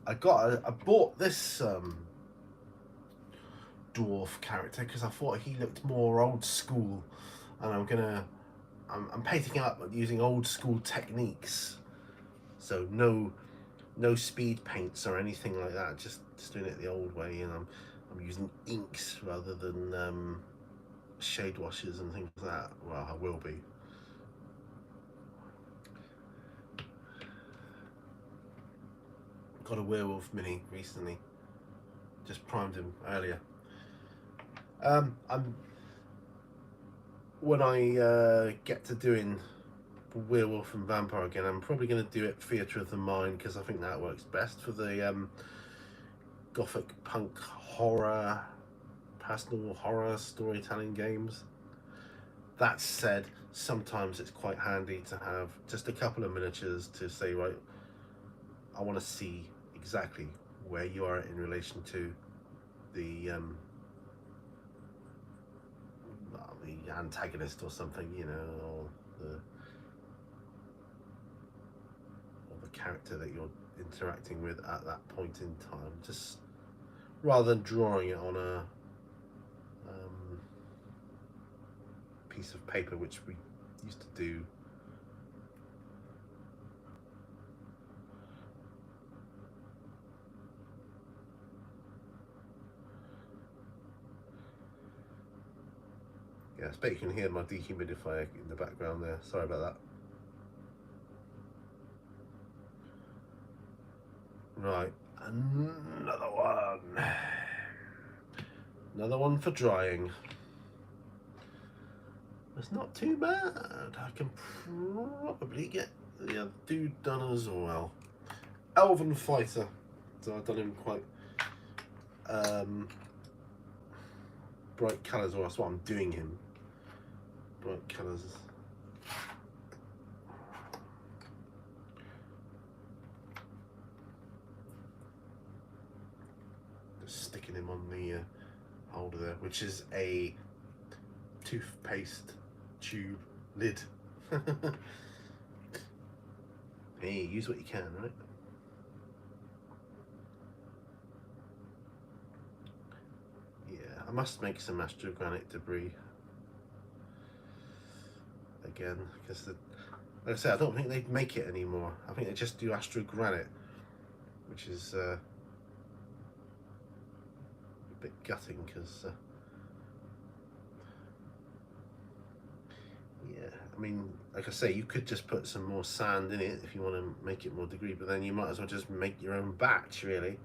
I bought this dwarf character because I thought he looked more old school, and I'm painting him up using old school techniques. So no speed paints or anything like that. Just doing it the old way, and I'm using inks rather than shade washes and things like that. Well, I will be. Got a werewolf mini recently. Just primed him earlier. When I get to doing werewolf and vampire again, I'm probably going to do it Theatre of the Mind, because I think that works best for the gothic punk horror, personal horror storytelling games. That said, sometimes it's quite handy to have just a couple of miniatures to say, right, I want to see exactly where you are in relation to the the antagonist or something, you know, or the character that you're interacting with at that point in time, just rather than drawing it on a piece of paper, which we used to do. Yeah, I bet you can hear my dehumidifier in the background there. Sorry about that. Right, another one. Another one for drying. It's not too bad. I can probably get the other dude done as well. Elven Fighter. So I've done him quite bright colours, or that's what I'm doing him. Bright colours. Just sticking him on the holder there, which is a toothpaste tube lid. Hey, use what you can, right? Yeah, I must make some astrogranite debris again, because like I said, I don't think they make it anymore. I think they just do astrogranite, which is a bit gutting, because yeah, I mean, like I say, you could just put some more sand in it if you want to make it more degree, but then you might as well just make your own batch, really,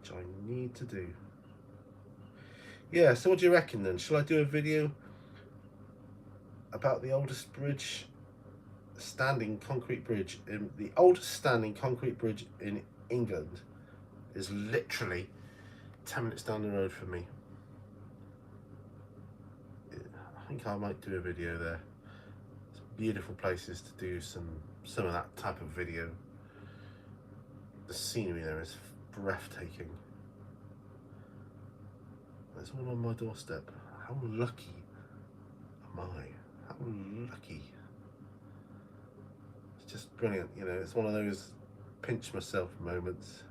which I need to do. Yeah, so what do you reckon then? Shall I do a video about the oldest bridge, standing concrete bridge, the oldest standing concrete bridge in England is literally 10 minutes down the road from me. I think I might do a video there. It's beautiful places to do some of that type of video. The scenery there is breathtaking. It's all on my doorstep. How lucky am I? How lucky. It's just brilliant, you know, it's one of those pinch myself moments.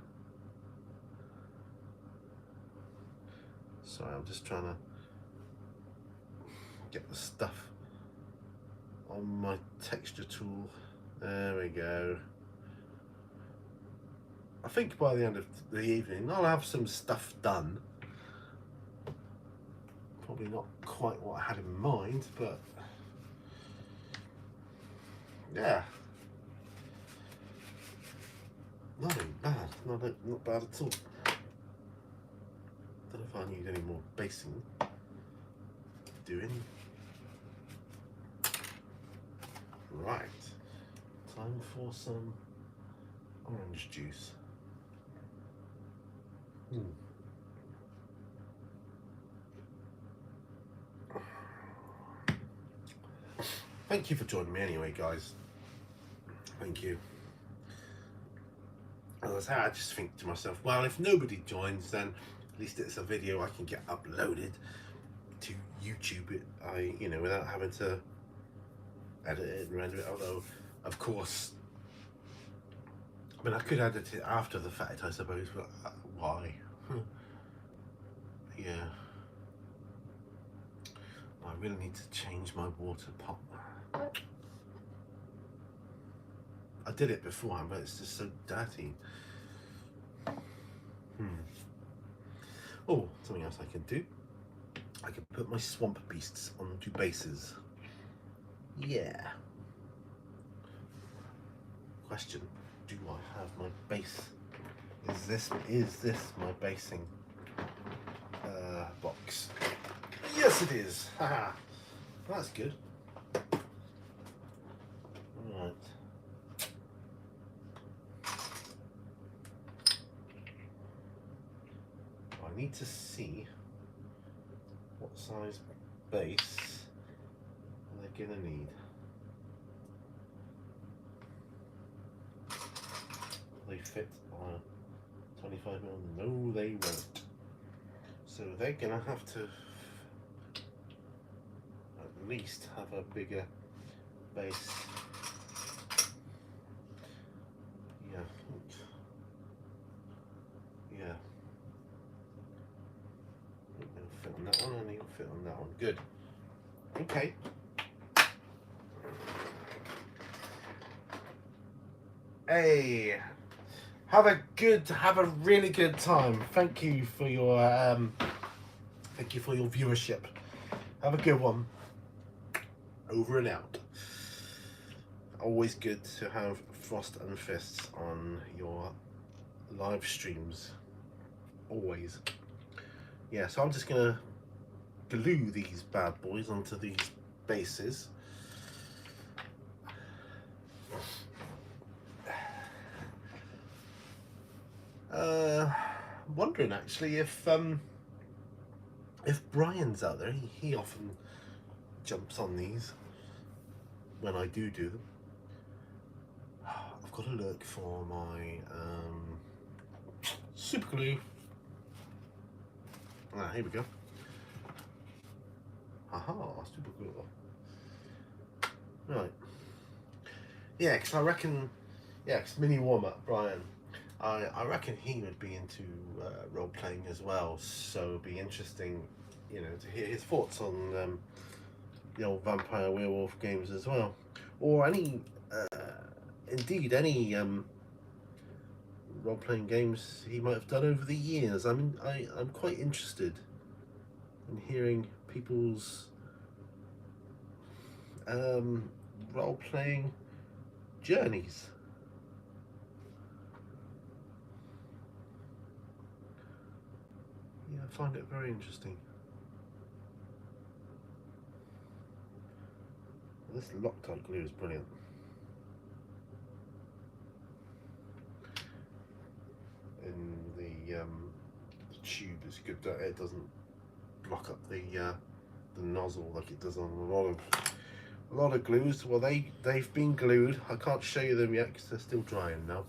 Sorry, I'm just trying to get the stuff on my texture tool. There we go. I think by the end of the evening I'll have some stuff done. Probably not quite what I had in mind, but yeah, not bad, not bad at all. Don't know if I need any more basing doing. Right, time for some orange juice. Thank you for joining me anyway, guys. Thank you. As I say, I just think to myself, well, if nobody joins, then at least it's a video I can get uploaded to YouTube. You know, without having to edit it and render it. Although, of course, I mean, I could edit it after the fact, I suppose, but why? Yeah. I really need to change my water pot. I did it beforehand, but it's just so dirty. Oh, something else I can do. I can put my swamp beasts onto bases. Yeah. Question: do I have my base? Is this my basing box? Yes, it is. Haha. That's good. Right. I need to see what size base they're gonna need. They fit on a 25mm? No, they won't. So they're gonna have to at least have a bigger base. Yeah. Yeah. It'll fit on that one and it'll fit on that one. Good. Okay. Hey. Have a really good time. Thank you for your viewership. Have a good one. Over and out. Always good to have Frost and Fists on your live streams. Always. Yeah, so I'm just gonna glue these bad boys onto these bases. Wondering actually if Brian's out there. He often jumps on these when I do them. I've got to look for my super glue. Ah, here we go. Aha, super glue. Right. Yeah, because I reckon, because mini warm-up, Brian, I reckon he would be into role-playing as well, so it'd be interesting, you know, to hear his thoughts on the old Vampire Werewolf games as well, or any, indeed, any role-playing games he might have done over the years. I mean, I'm quite interested in hearing people's role-playing journeys. Yeah, I find it very interesting. This Loctite glue is brilliant. And the tube is good that it doesn't block up the nozzle like it does on a lot of glues. Well, they've been glued. I can't show you them yet because they're still drying now.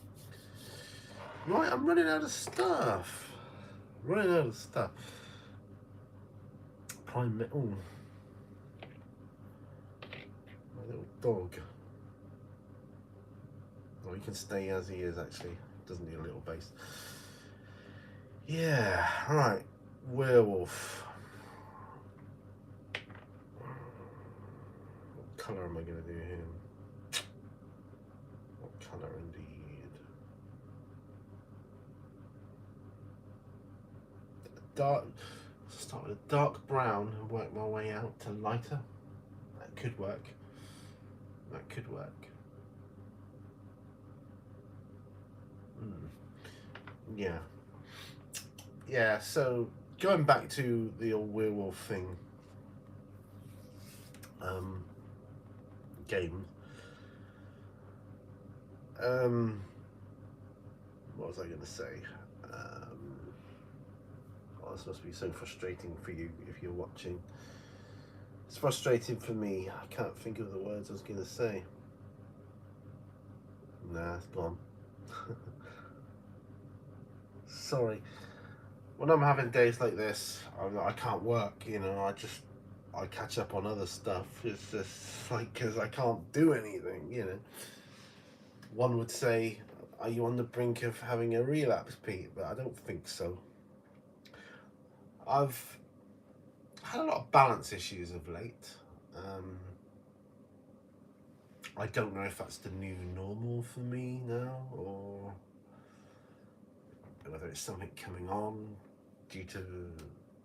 Right, I'm running out of stuff. Running out of stuff. Prime metal. My little dog. Oh, he can stay as he is actually. Doesn't need a little base. Yeah, right. Werewolf. What colour am I going to do here? What colour indeed? Dark. Start with a dark brown and work my way out to lighter. That could work. That could work. Yeah. Yeah, so going back to the old werewolf thing, game. What was I going to say? Oh, this must be so frustrating for you if you're watching. It's frustrating for me. I can't think of the words I was going to say. Nah, it's gone. Sorry. When I'm having days like this, I can't work, you know, I catch up on other stuff. It's just like, because I can't do anything, you know. One would say, are you on the brink of having a relapse, Pete? But I don't think so. I've had a lot of balance issues of late. I don't know if that's the new normal for me now, or whether it's something coming on due to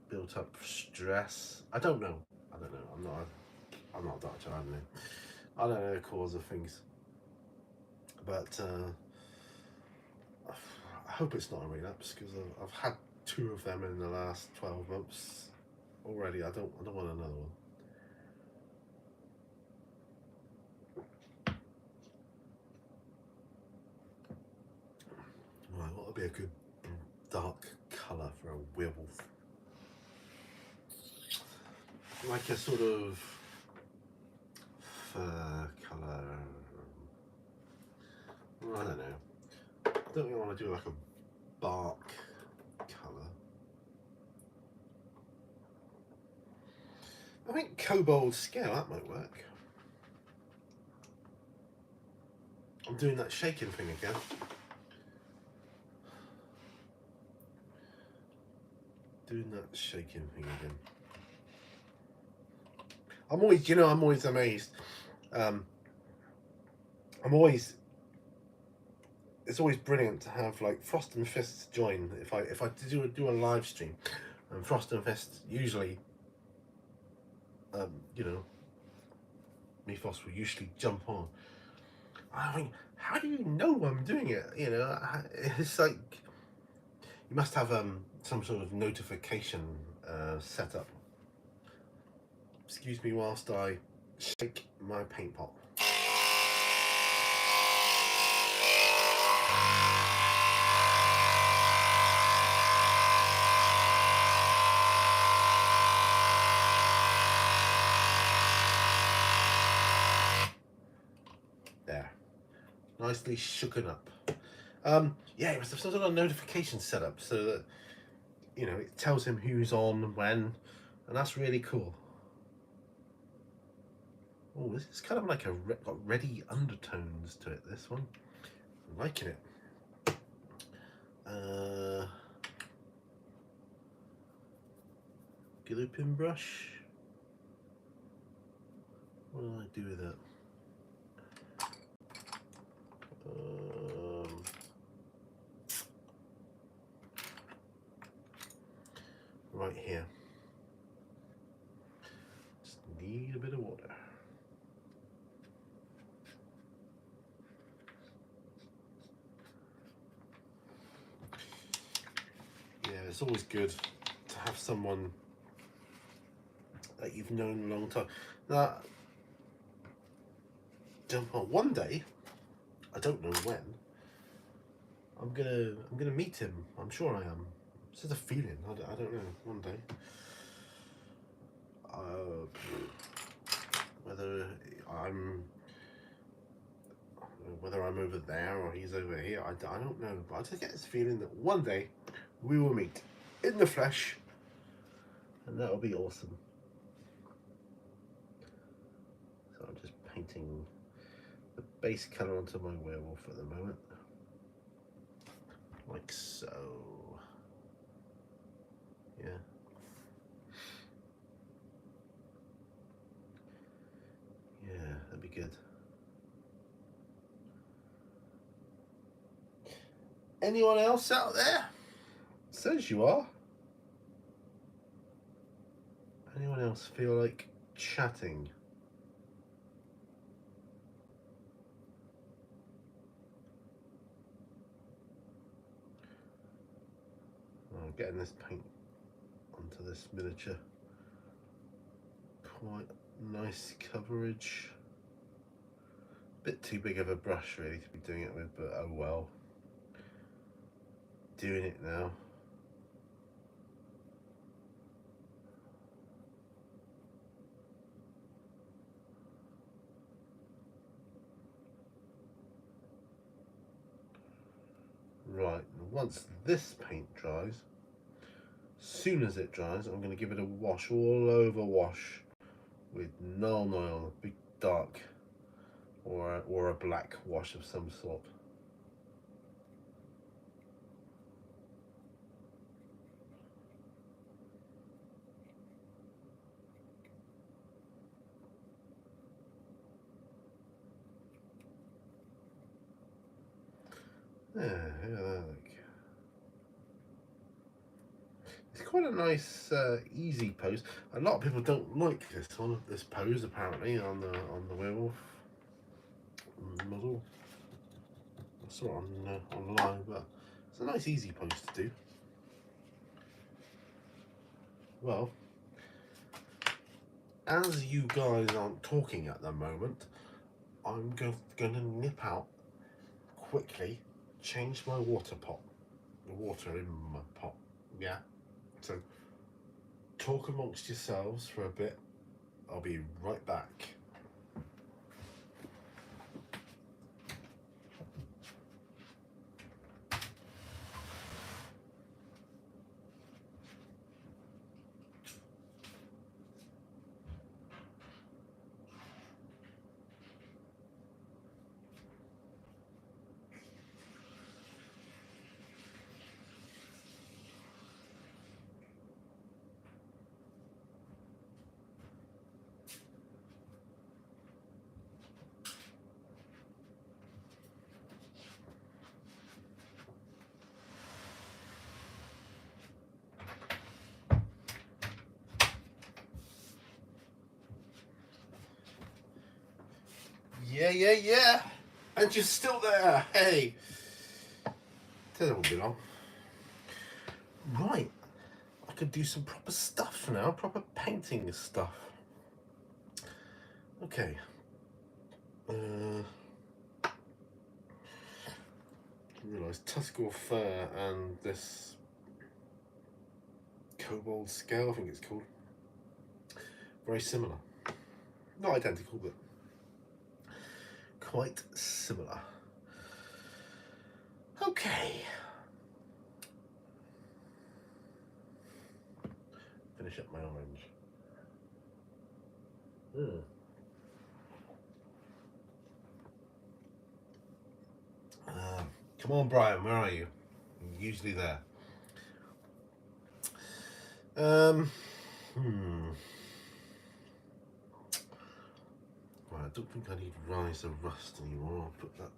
built up stress. I don't know. I'm not a doctor. I don't know the cause of things, but I hope it's not a relapse because I've had 2 of them in the last 12 months already. I don't want another one. Right, what would be a good dark colour for a werewolf? Like a sort of fur colour. I don't know. I don't really want to do like a bark colour. I think Kobold Scale, that might work. I'm doing that shaking thing again. Doing that shaking thing again. I'm always, I'm always amazed. It's always brilliant to have like Frost and Fists join. If I do a live stream, and Frost and Fists usually, Mythos will usually jump on. I mean, how do you know I'm doing it? It's like you must have some sort of notification set up. Excuse me whilst I shake my paint pot. There, nicely shooken up. Yeah, it must have some sort of notification set up so that it tells him who's on when, and that's really cool. Oh, this is kind of like got ready undertones to it, this one. I'm liking it. Gillipin brush. What do I do with it? Right here. Just need a bit of water. Yeah, it's always good to have someone that you've known a long time. That jump on one day, I don't know when. I'm gonna meet him. I'm sure I am. It's just a feeling. I don't know. One day. Whether I'm over there or he's over here, I don't know. But I just get this feeling that one day we will meet in the flesh, and that'll be awesome. So I'm just painting the base colour onto my werewolf at the moment, like so. Yeah. Yeah, that'd be good. Anyone else out there? Says you are. Anyone else feel like chatting? Oh, getting this paint onto this miniature. Quite nice coverage. Bit too big of a brush really to be doing it with, but oh well. Doing it now. Right, once this paint dries, soon as it dries, I'm going to give it a wash, all over wash, with Nuln Oil, a big dark, or a black wash of some sort. Yeah, look. It's quite a nice, easy pose. A lot of people don't like this pose apparently on the werewolf model. I saw it online, but it's a nice, easy pose to do. Well, as you guys aren't talking at the moment, I'm going to nip out quickly, change my water pot, the water in my pot. Yeah. So talk amongst yourselves for a bit. I'll be right back. Yeah. And you're still there. Hey. That won't be long. Right. I could do some proper stuff now. Proper painting stuff. Okay. I realised Tuscarora Fur and this Kobold Scale, I think it's called. Very similar. Not identical, but quite similar. Okay. Finish up my orange. Come on, Brian, where are you? You're usually there. Right, I don't think I need Rise of Rust anymore. I'll put that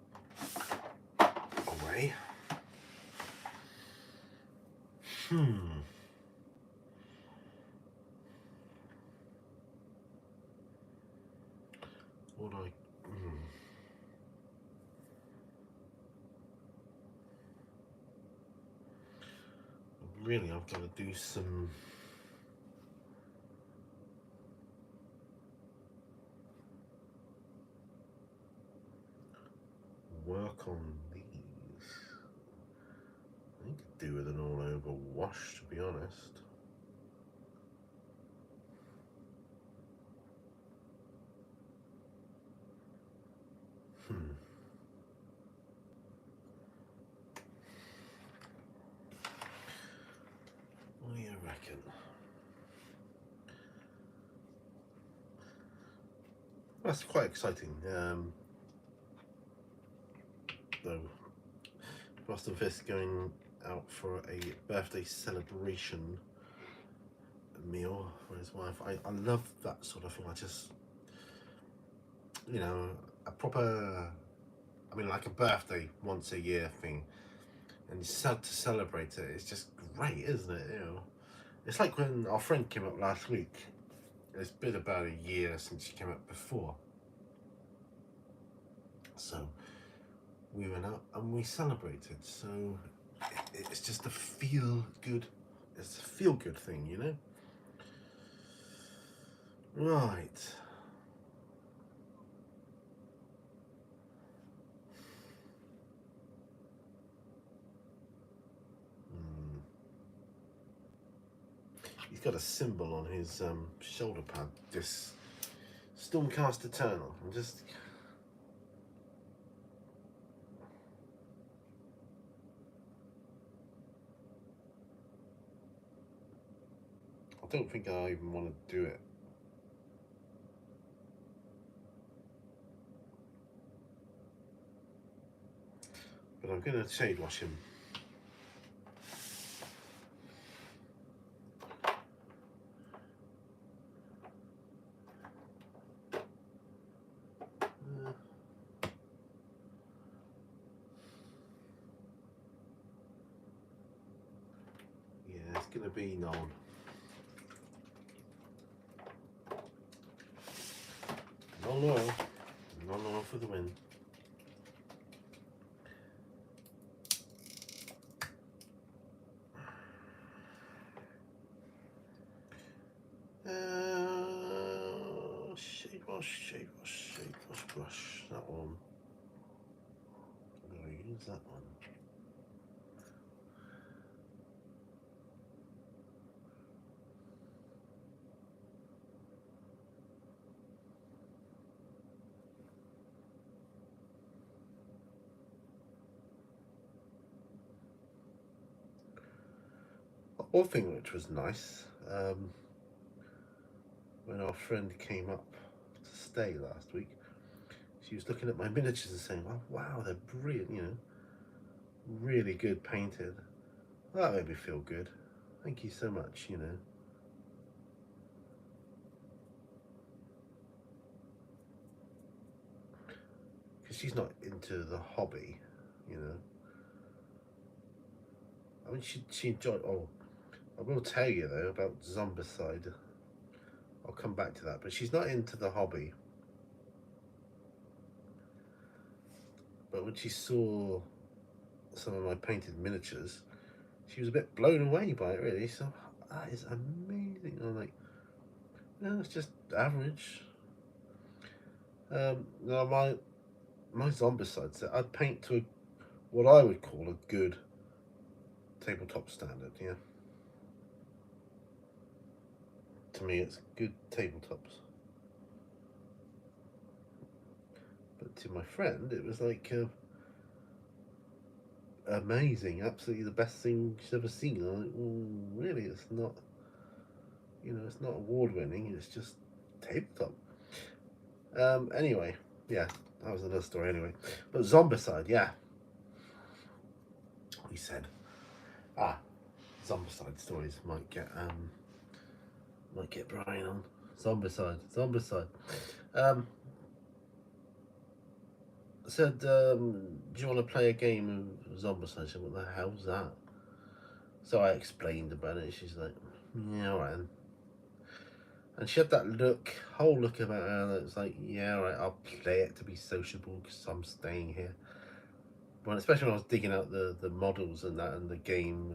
away. What I really, I've got to do some work on these. I could do with an all over wash, to be honest. What do you reckon? That's quite exciting. Though, Frost and Fist going out for a birthday celebration meal for his wife. I love that sort of thing. I just, you know, a proper, I mean, like a birthday once a year thing, and to celebrate it, it's just great, isn't it? You know, it's like when our friend came up last week. It's been about a year since she came up before, so we went out and we celebrated. So it's just a feel good. It's a feel good thing, you know. Right. He's got a symbol on his shoulder pad. This Stormcast Eternal. I'm just. I don't think I even want to do it. But I'm going to shade wash him. Yeah, it's going to be non. Non for the win. Shade wash brush. That one. I'm going to use that one. One thing which was nice, when our friend came up to stay last week, she was looking at my miniatures and saying, "Oh, wow, they're brilliant, you know, really good painted." Well, that made me feel good. Thank you so much, you know. Because she's not into the hobby, you know. I mean, she enjoyed. Oh, I will tell you though about Zombicide. I'll come back to that, but she's not into the hobby. but when she saw some of my painted miniatures, she was a bit blown away by it, really. So that is amazing. I'm like, no, it's just average. Now my Zombicide set, I'd paint to what I would call a good tabletop standard. Yeah, to me, it's good tabletops. But to my friend, it was like amazing, absolutely the best thing she's ever seen. I'm like, really, it's not. It's not award winning. It's just tabletop. Anyway, yeah, that was another story. Anyway, but Zombicide, yeah. We said, Zombicide stories might get Brian on. Zombicide. Um, said, do you want to play a game of Zombicide? I said, what the hell's that? So I explained about it. She's like, yeah, all right. And she had that whole look about her that was like, yeah, all right, I'll play it to be sociable because I'm staying here. But especially when I was digging out the models and that and the game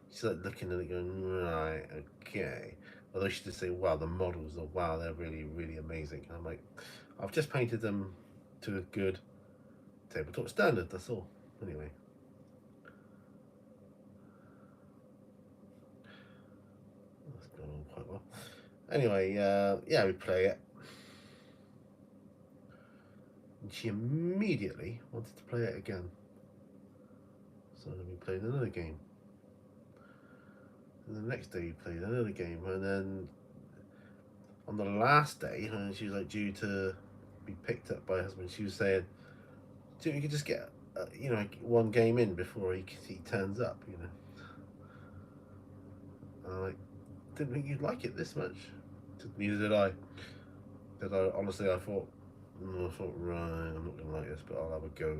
she's like looking at it going, right, okay. Although she did say, wow, the models are, wow, they're really, really amazing. And I'm like, I've just painted them to a good tabletop standard, that's all. Anyway. That's gone on quite well. Anyway, yeah, we play it. And she immediately wanted to play it again. So then we played another game. And the next day we played another game. And then on the last day, she was like due to be picked up by her husband, she was saying, so you could just get, one game in before he turns up, And I like, didn't think you'd like it this much. Neither did I. But honestly, I thought, right, I'm not going to like this, but I'll have a go.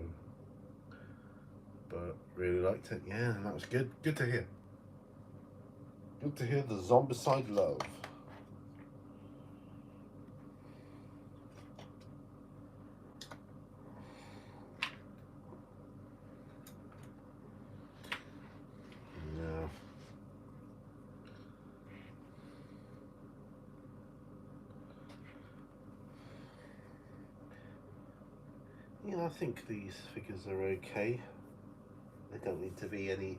But really liked it, yeah, and that was good. Good to hear. Good to hear the Zombicide love. Yeah, I think these figures are okay. They don't need to be any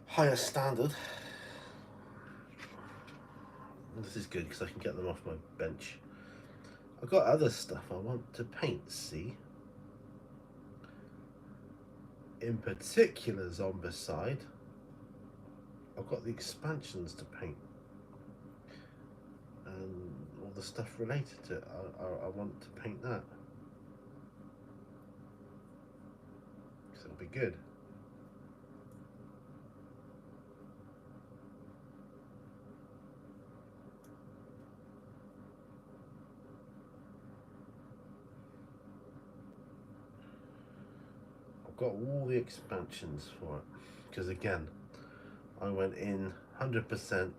higher standard. And this is good because I can get them off my bench. I've got other stuff I want to paint, see? In particular, Zombicide, I've got the expansions to paint. And all the stuff related to it. I want to paint that. Because it'll be good. I've got all the expansions for it. Because again, I went in 100%.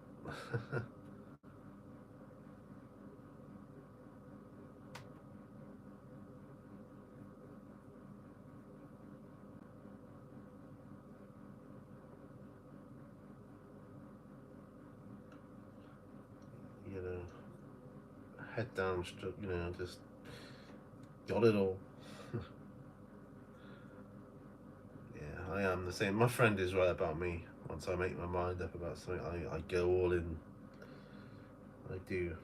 Head down, just got it all. Yeah, I am the same. My friend is right about me. Once I make my mind up about something, I go all in. I do.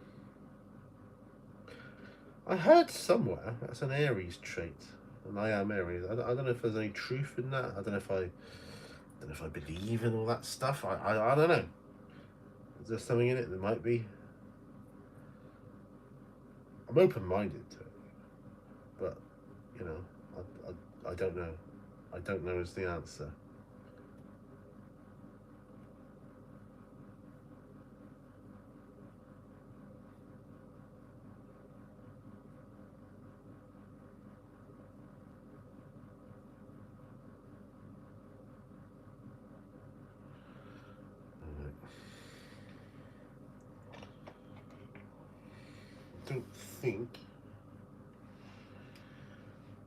I heard somewhere that's an Aries trait, and I am Aries. I don't know if there's any truth in that. I don't know if I believe in all that stuff. I don't know. Is there something in it? There might be. I'm open-minded to it, but I don't know. I don't know is the answer. I don't think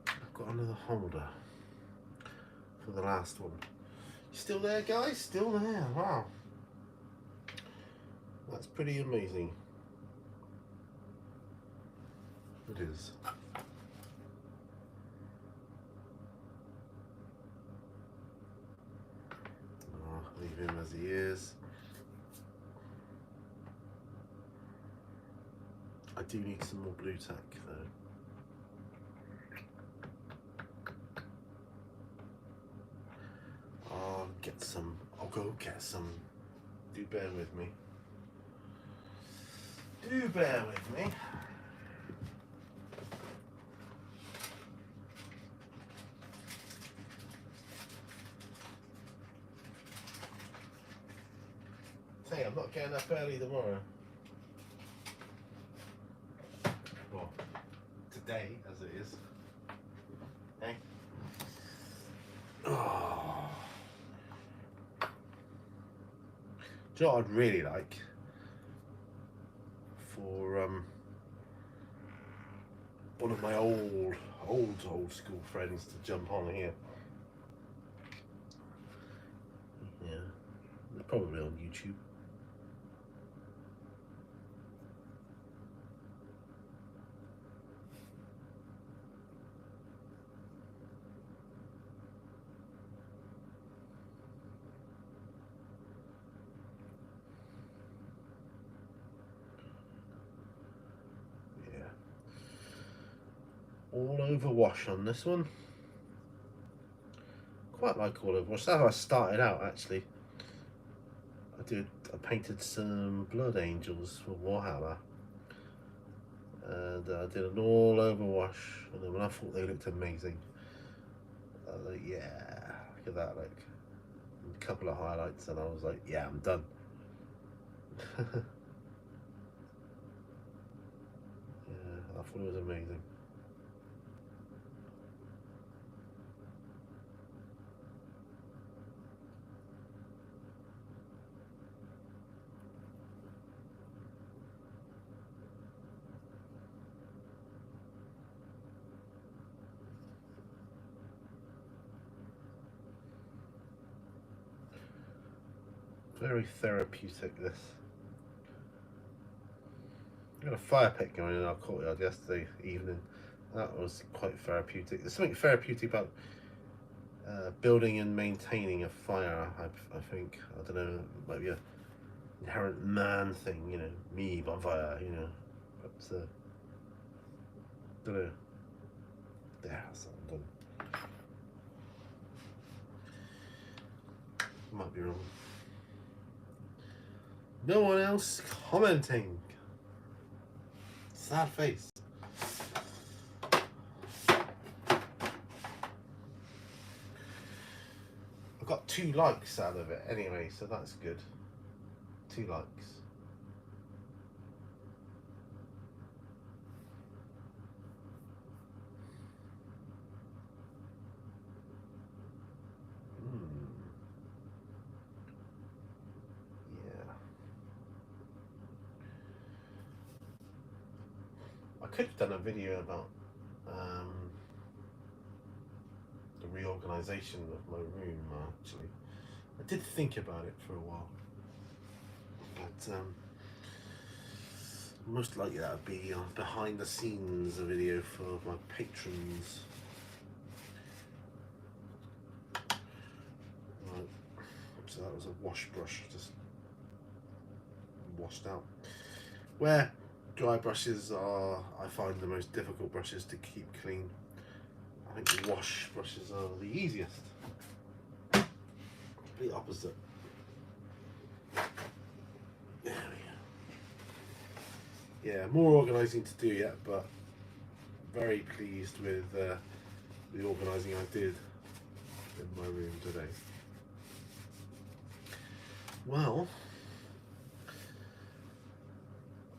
I've got over the holder for the last one. Still there, guys? Still there. Wow. That's pretty amazing. It is. Leave him as he is. I do need some more blue tack though. I'll get some. I'll go get some. Do bear with me. Do bear with me. Hey, I'm not getting up early tomorrow. Well, today as it is. Hey. Oh. Do you know what I'd really like? For one of my old school friends to jump on here. Yeah, they're probably on YouTube. All over wash on this one. Quite like all over wash. That's how I started out actually. I painted some blood angels for Warhammer, and I did an all over wash, and then when I thought they looked amazing, I was like, yeah, look at that, like a couple of highlights, and I was like, yeah, I'm done. Yeah, I thought it was amazing. Very therapeutic, this. I got a fire pit going in our courtyard yesterday evening. That was quite therapeutic. There's something therapeutic about building and maintaining a fire, I think. I don't know, it might be a inherent man thing, you know, me bonfire, you know. But don't know. There, that's done. Might be wrong. No one else commenting. Sad face. I got 2 likes out of it anyway, so that's good. 2 likes. I could have done a video about the reorganisation of my room, actually. I did think about it for a while, but most likely that would be a behind the scenes video for my patrons. Right, so that was a wash brush, just washed out. Where dry brushes are, I find, the most difficult brushes to keep clean. I think the wash brushes are the easiest. The opposite. There we go. Yeah, more organising to do yet, but very pleased with the organising I did in my room today. Well,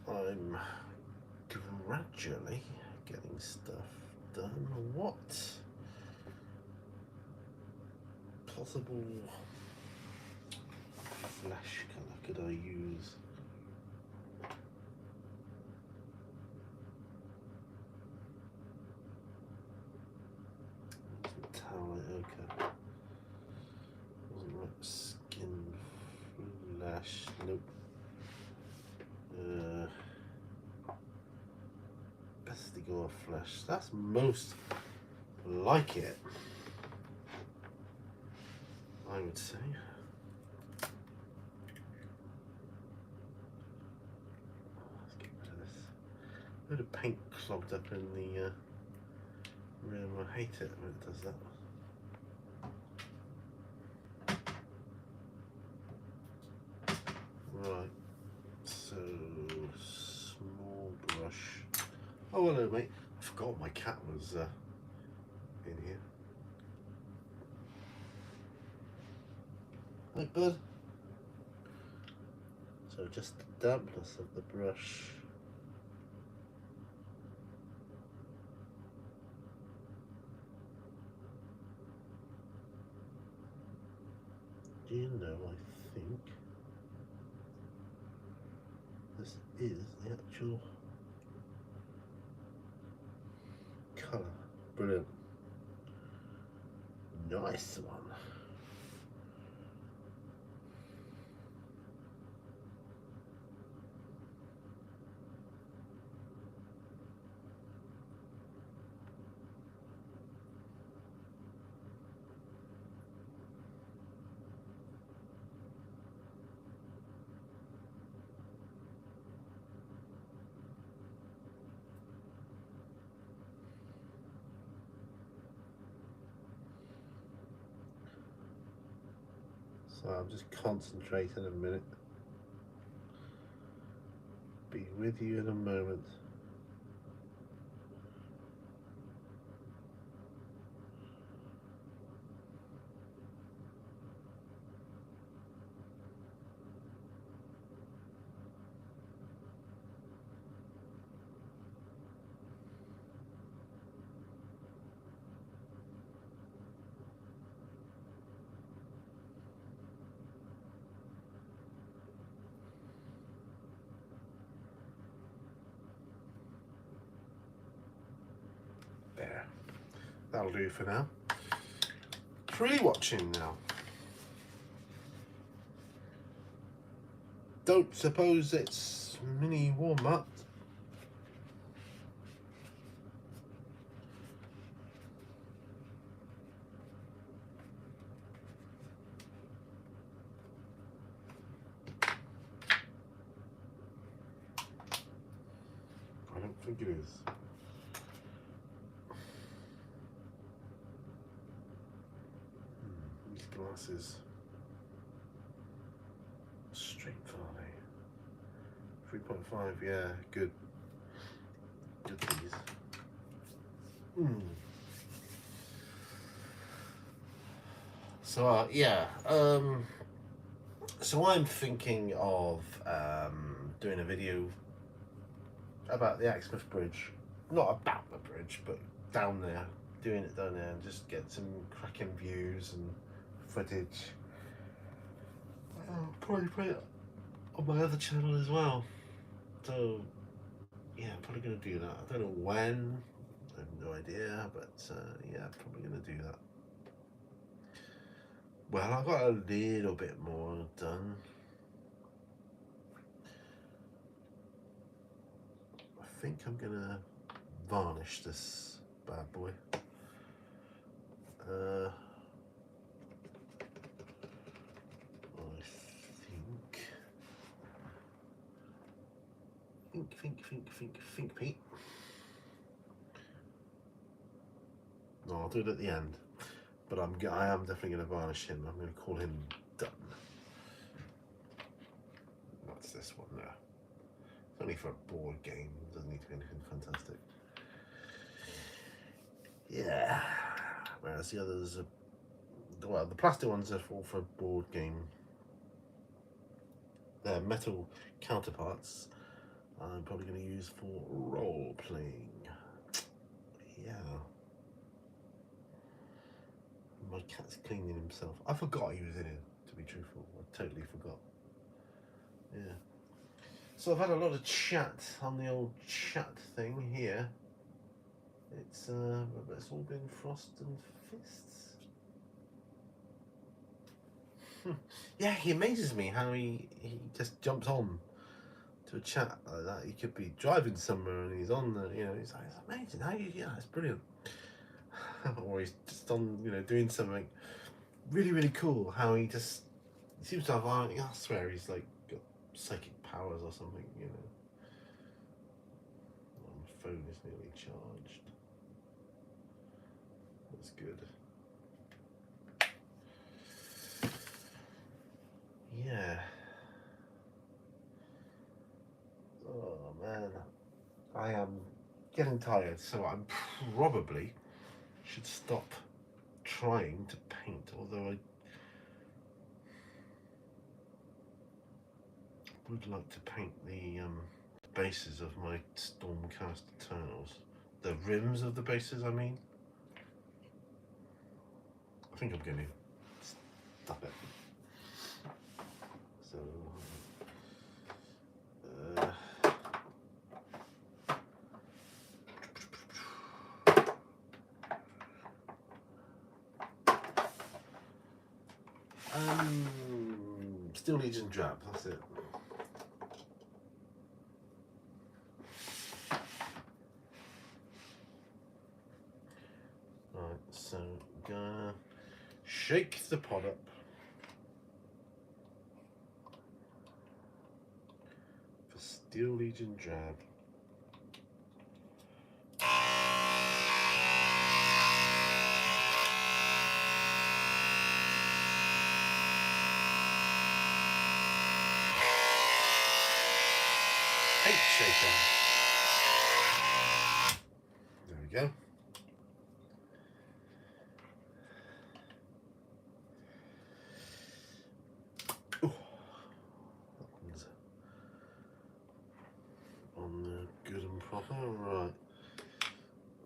I'm gradually getting stuff done. What possible flash colour could I use? flesh. Nope. Bestigor flesh. That's most like it, I would say. Let's get rid of this. A bit of paint clogged up in the rim. I hate it when it does that. Right, so small brush. Oh hello mate, I forgot my cat was in here. Right bud. So just the dampness of the brush. Do you know, I think this is the actual colour. Brilliant. Nice one. So I'm just concentrating a minute. Be with you in a moment. There. That'll do for now. Pre-watching now. Don't suppose it's mini warm-up. I don't think it is. These glasses. Straight Valley. 3.5, yeah, good. Good these. So yeah, so I'm thinking of doing a video about the Axmouth Bridge. Not about the bridge, but down there. Doing it down there and just get some cracking views and footage. I'll probably put it on my other channel as well. So yeah, I'm probably going to do that. I don't know when. I have no idea, but yeah, probably going to do that. Well, I've got a little bit more done. I think I'm gonna varnish this bad boy. I think, Pete. No, I'll do it at the end. But I am definitely going to varnish him. I'm going to call him done. That's this one there. It's only for a board game. It doesn't need to be anything fantastic. Yeah. Whereas the others are, well, the plastic ones are all for a board game. They're metal counterparts. I'm probably going to use for role playing. Yeah. My cat's cleaning himself. I forgot he was in it, to be truthful. I totally forgot. Yeah. So I've had a lot of chat on the old chat thing here. It's all been frost and fists. Yeah, he amazes me how he just jumps on to a chat like that. He could be driving somewhere and he's on the, he's like, it's amazing how you, yeah, it's brilliant. Or he's just on, doing something really, really cool. How he seems to have, I swear he's like got psychic powers or something, Oh, my phone is nearly charged. That's good. Yeah. Oh man, I am getting tired, so I probably should stop trying to paint. Although I would like to paint the bases of my Stormcast Eternals. The rims of the bases, I mean. I think I'm going to stop it. So, Steel Legion Drab, that's it. Right, so gonna shake the pot up. For Steel Legion Drab. Shaker. There we go. Ooh, that one's on the good and proper. Right.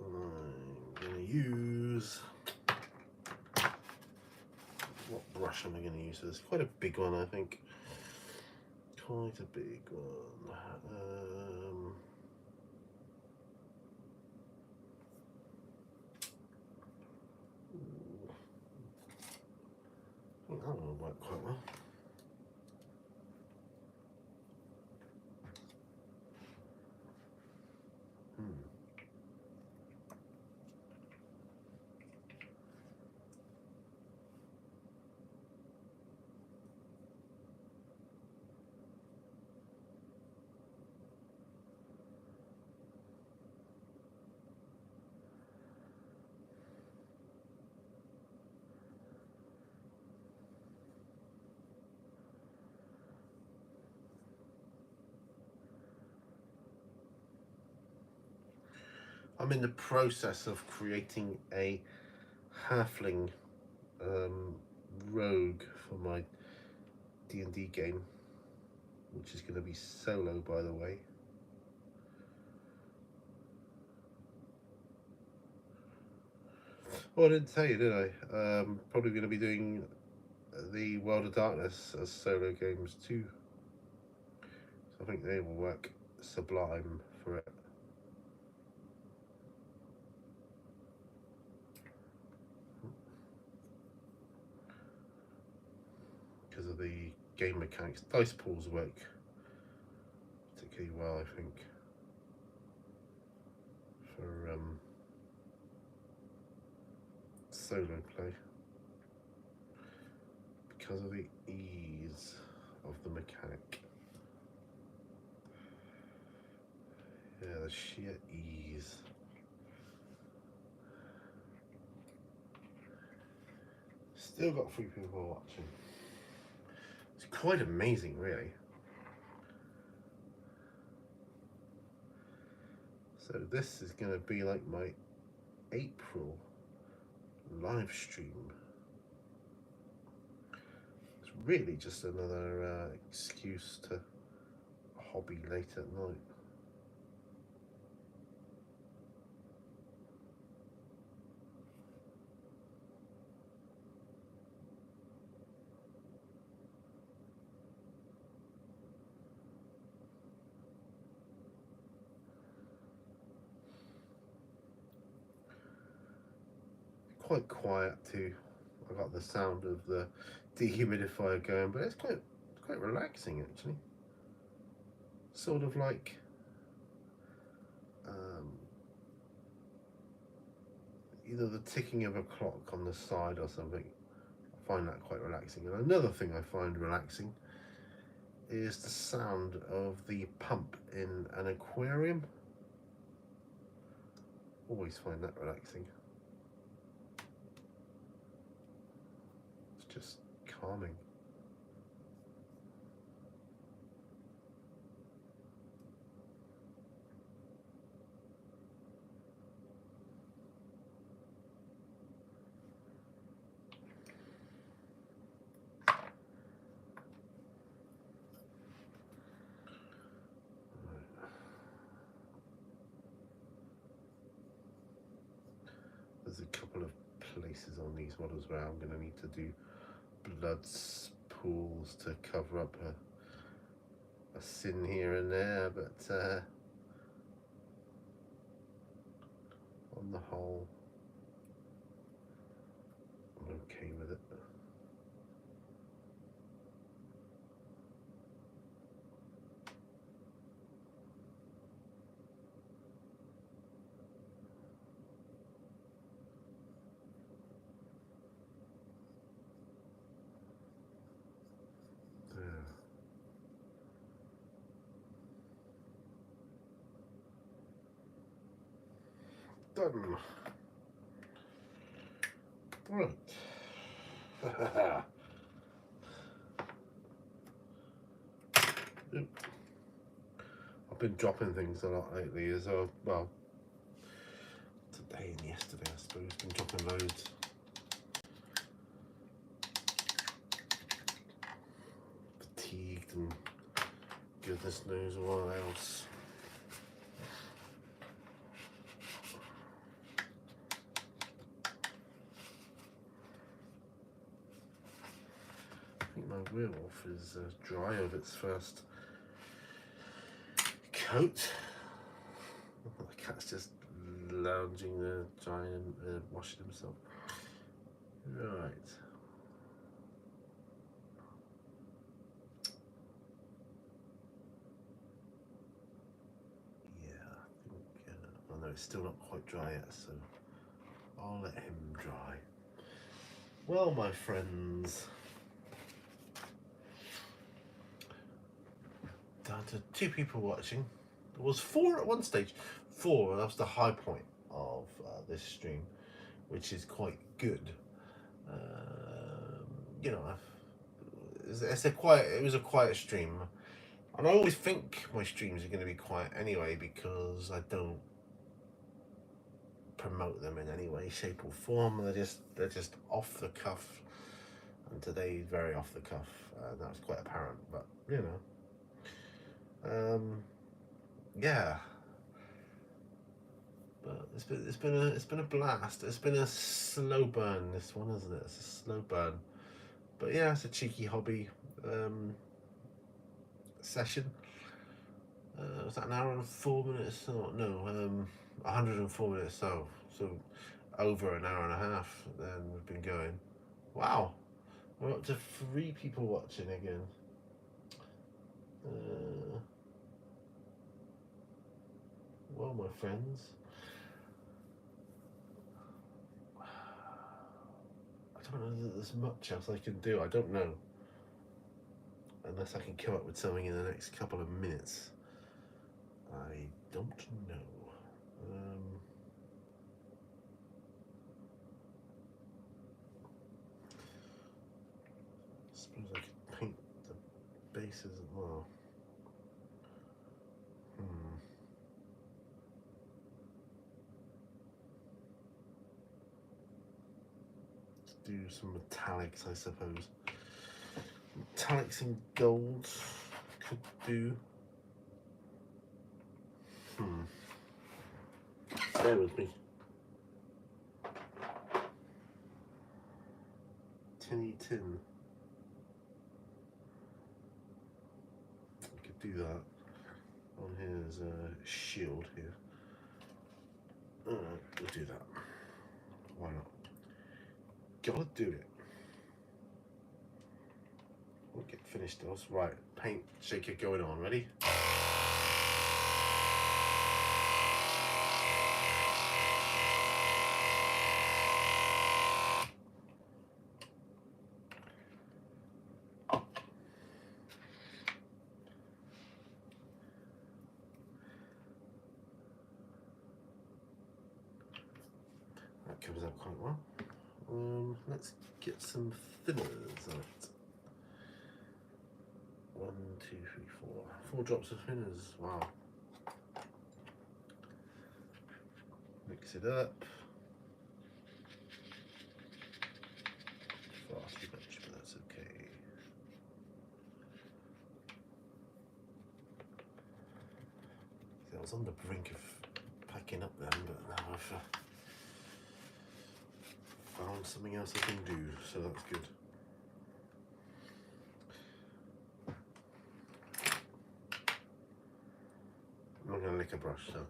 I'm going to use. What brush am I going to use for this? Quite a big one, I think. Quite a big one. I think that will work quite well. I'm in the process of creating a halfling rogue for my D&D game, which is going to be solo, by the way. Oh, I didn't tell you, did I? Probably going to be doing the World of Darkness as solo games too. So I think they will work sublime for it. Because of the game mechanics. Dice pools work particularly well, I think, for solo play. Because of the ease of the mechanic. Yeah, the sheer ease. Still got 3 people watching. It's quite amazing, really. So this is going to be like my April live stream. It's really just another excuse to hobby late at night. Quite quiet too. I got the sound of the dehumidifier going, but it's quite relaxing actually. Sort of like either the ticking of a clock on the side or something. I find that quite relaxing. And another thing I find relaxing is the sound of the pump in an aquarium. Always find that relaxing. It's just calming. There's a couple of places on these models where I'm going to need to do blood pools to cover up a sin here and there, but on the whole, I'm okay with it. Done. Right. I've been dropping things a lot lately as well. Today and yesterday, I suppose, been dropping loads. Fatigued and goodness knows what else. I think my werewolf is dry of its first coat. The cat's just lounging there, trying washing himself. Right. Yeah, I think. Oh no, it's still not quite dry yet, so I'll let him dry. Well, my friends, down to 2 people watching. There was 4 at one stage. 4, that was the high point of this stream, which is quite good. You know, it was a quiet stream, and I always think my streams are going to be quiet anyway because I don't promote them in any way, shape, or form. They're just off the cuff, and today's very off the cuff. That was quite apparent, but you know, yeah. But it's been a blast. It's been a slow burn, this one, isn't it? It's a slow burn, but yeah, it's a cheeky hobby session. Was that an hour and 4 minutes? Oh, no, 104 minutes. So over an hour and a half. Then we've been going. Wow, we're up to 3 people watching again. Well, my friends, I don't know that there's much else I can do. I don't know. Unless I can come up with something in the next couple of minutes. I don't know. I suppose I could paint the bases as well. Let's do some metallics, I suppose. Metallics in gold could do. Bear with me. Tinny tin. I could do that. On here's a shield here. Alright, we'll do that. Why not? Gotta do it. get finished those. Right, paint shaker going on. Ready? That comes out quite well. Let's get some thinners on it. 1, 2, 3, 4. 4 drops of thinners. Wow. Mix it up. Far too much, but that's okay. See, I was on the brink of packing up then, but now I've found something else I can do, so that's good. I'm not going to lick a brush, so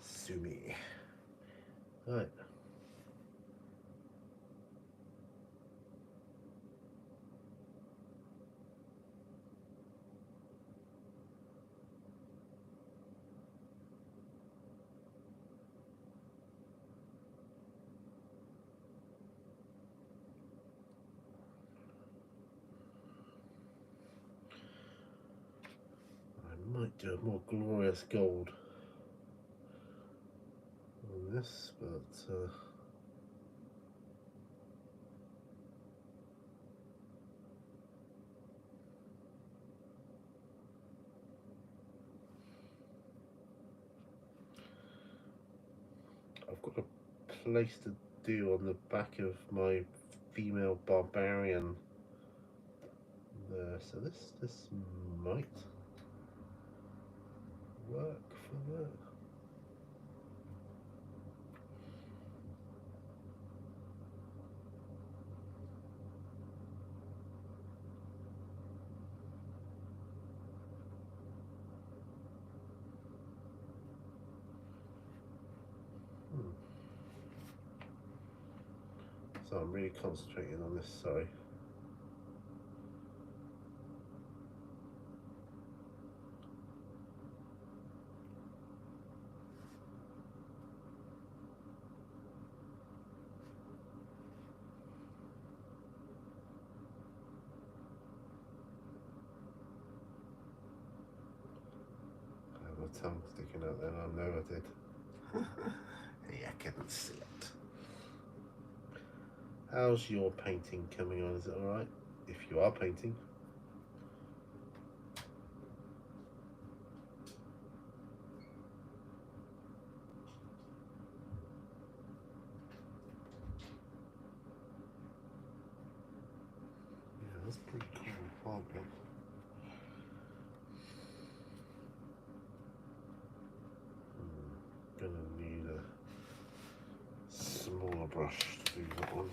sue me. Right. I might do a more glorious gold on this, but I've got a place to do on the back of my female barbarian there, so this might work for that. So I'm really concentrating on this, sorry. I have my tongue sticking out there, I know I did. Yeah, I couldn't see it. How's your painting coming on? Is it alright? If you are painting. Yeah, that's pretty cool. Vibrant. Gonna need a smaller brush to do that one.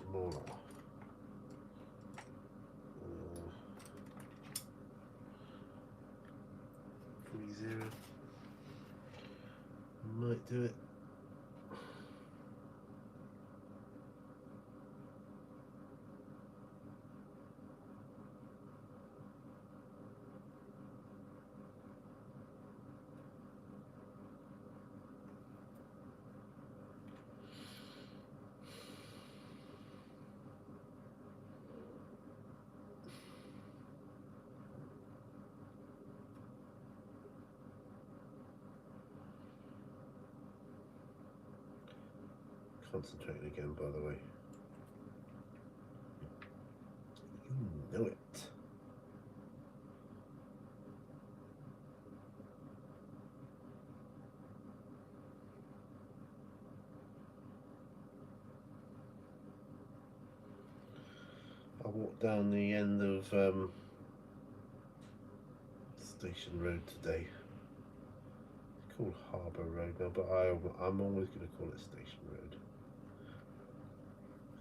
Smaller. 3-0 might do it. Concentrating again, by the way. You know it. I walked down the end of Station Road today. It's called Harbour Road now, but I'm always going to call it Station Road.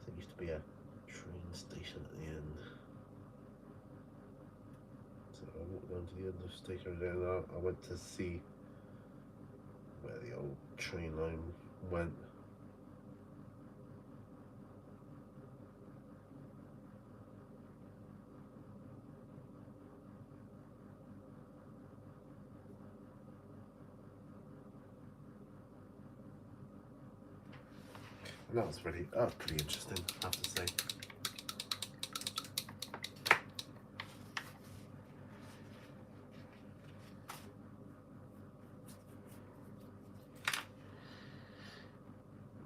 There used to be a train station at the end. So I walked down to the end of the station and I went to see where the old train line went. And that was pretty interesting, I have to say.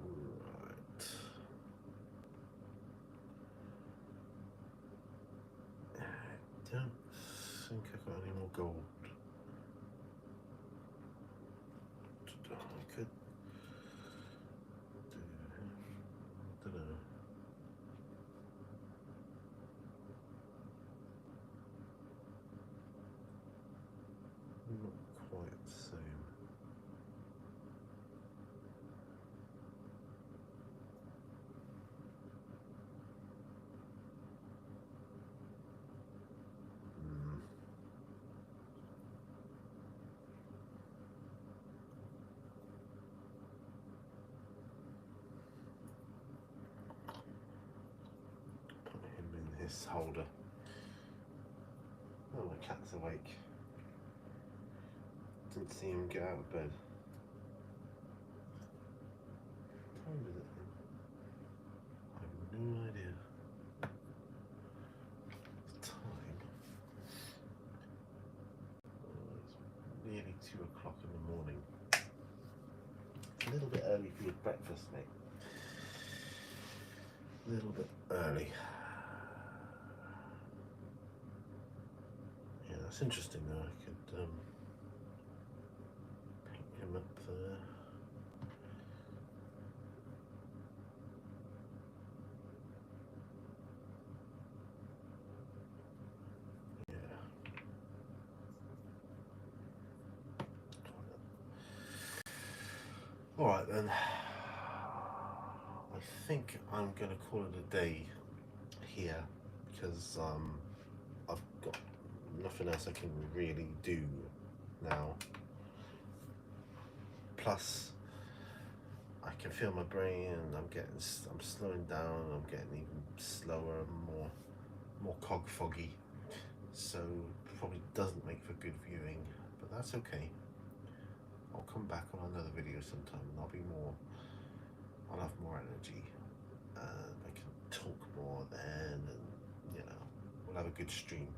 Right. I don't think I've got any more gold. I could do, I don't know. Not quite the same. Put him in his holder. Oh, my cat's awake. Didn't see him get out of bed. What time is it? I have no idea. The time. It's nearly 2 o'clock in the morning. A little bit early for your breakfast, mate. A little bit early. Yeah, that's interesting though. I could paint him up there. Yeah. Alright then. I think I'm going to call it a day here because I've got nothing else I can really do now. Plus, I can feel my brain and I'm slowing down, I'm getting even slower and more cog foggy. So probably doesn't make for good viewing, but that's okay. I'll come back on another video sometime and I'll have more energy and I can talk more then, and we'll have a good stream.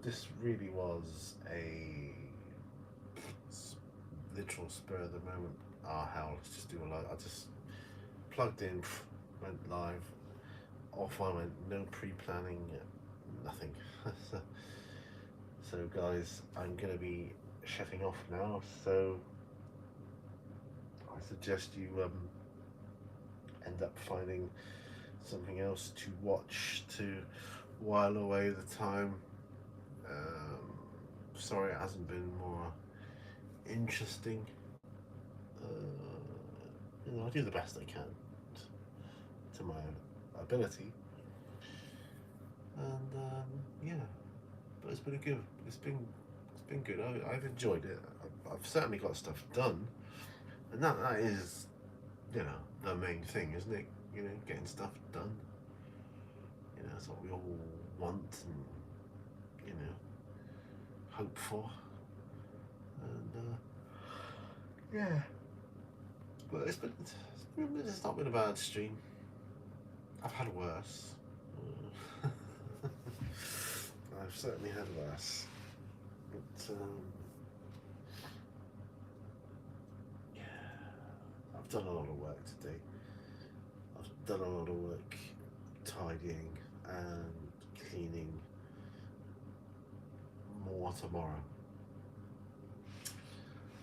This really was a literal spur of the moment. Hell, let's just do a live. I just plugged in, went live, off I went, no pre-planning, nothing. So guys, I'm gonna be shutting off now, so I suggest you end up finding something else to watch to while away the time. Sorry it hasn't been more interesting. I do the best I can to my ability, and yeah, but it's been good. I've enjoyed it. I've certainly got stuff done, and that is, the main thing, isn't it? Getting stuff done. That's what we all want and hope for, and yeah. But it's not been a bad stream. I've had worse. I've certainly had worse. But yeah, I've done a lot of work today. I've done a lot of work tidying and cleaning. More tomorrow.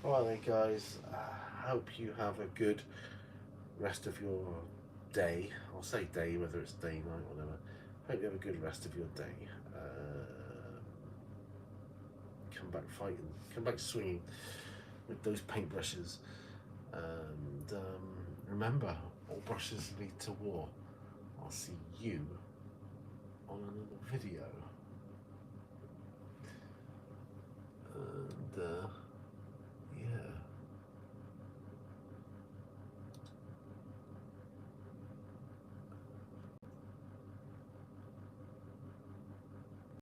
Alright then guys, I hope you have a good rest of your day. I'll say day, whether it's day, night, whatever. Hope you have a good rest of your day. Come back fighting, come back swinging with those paintbrushes. And remember, all brushes lead to war. I'll see you on another video.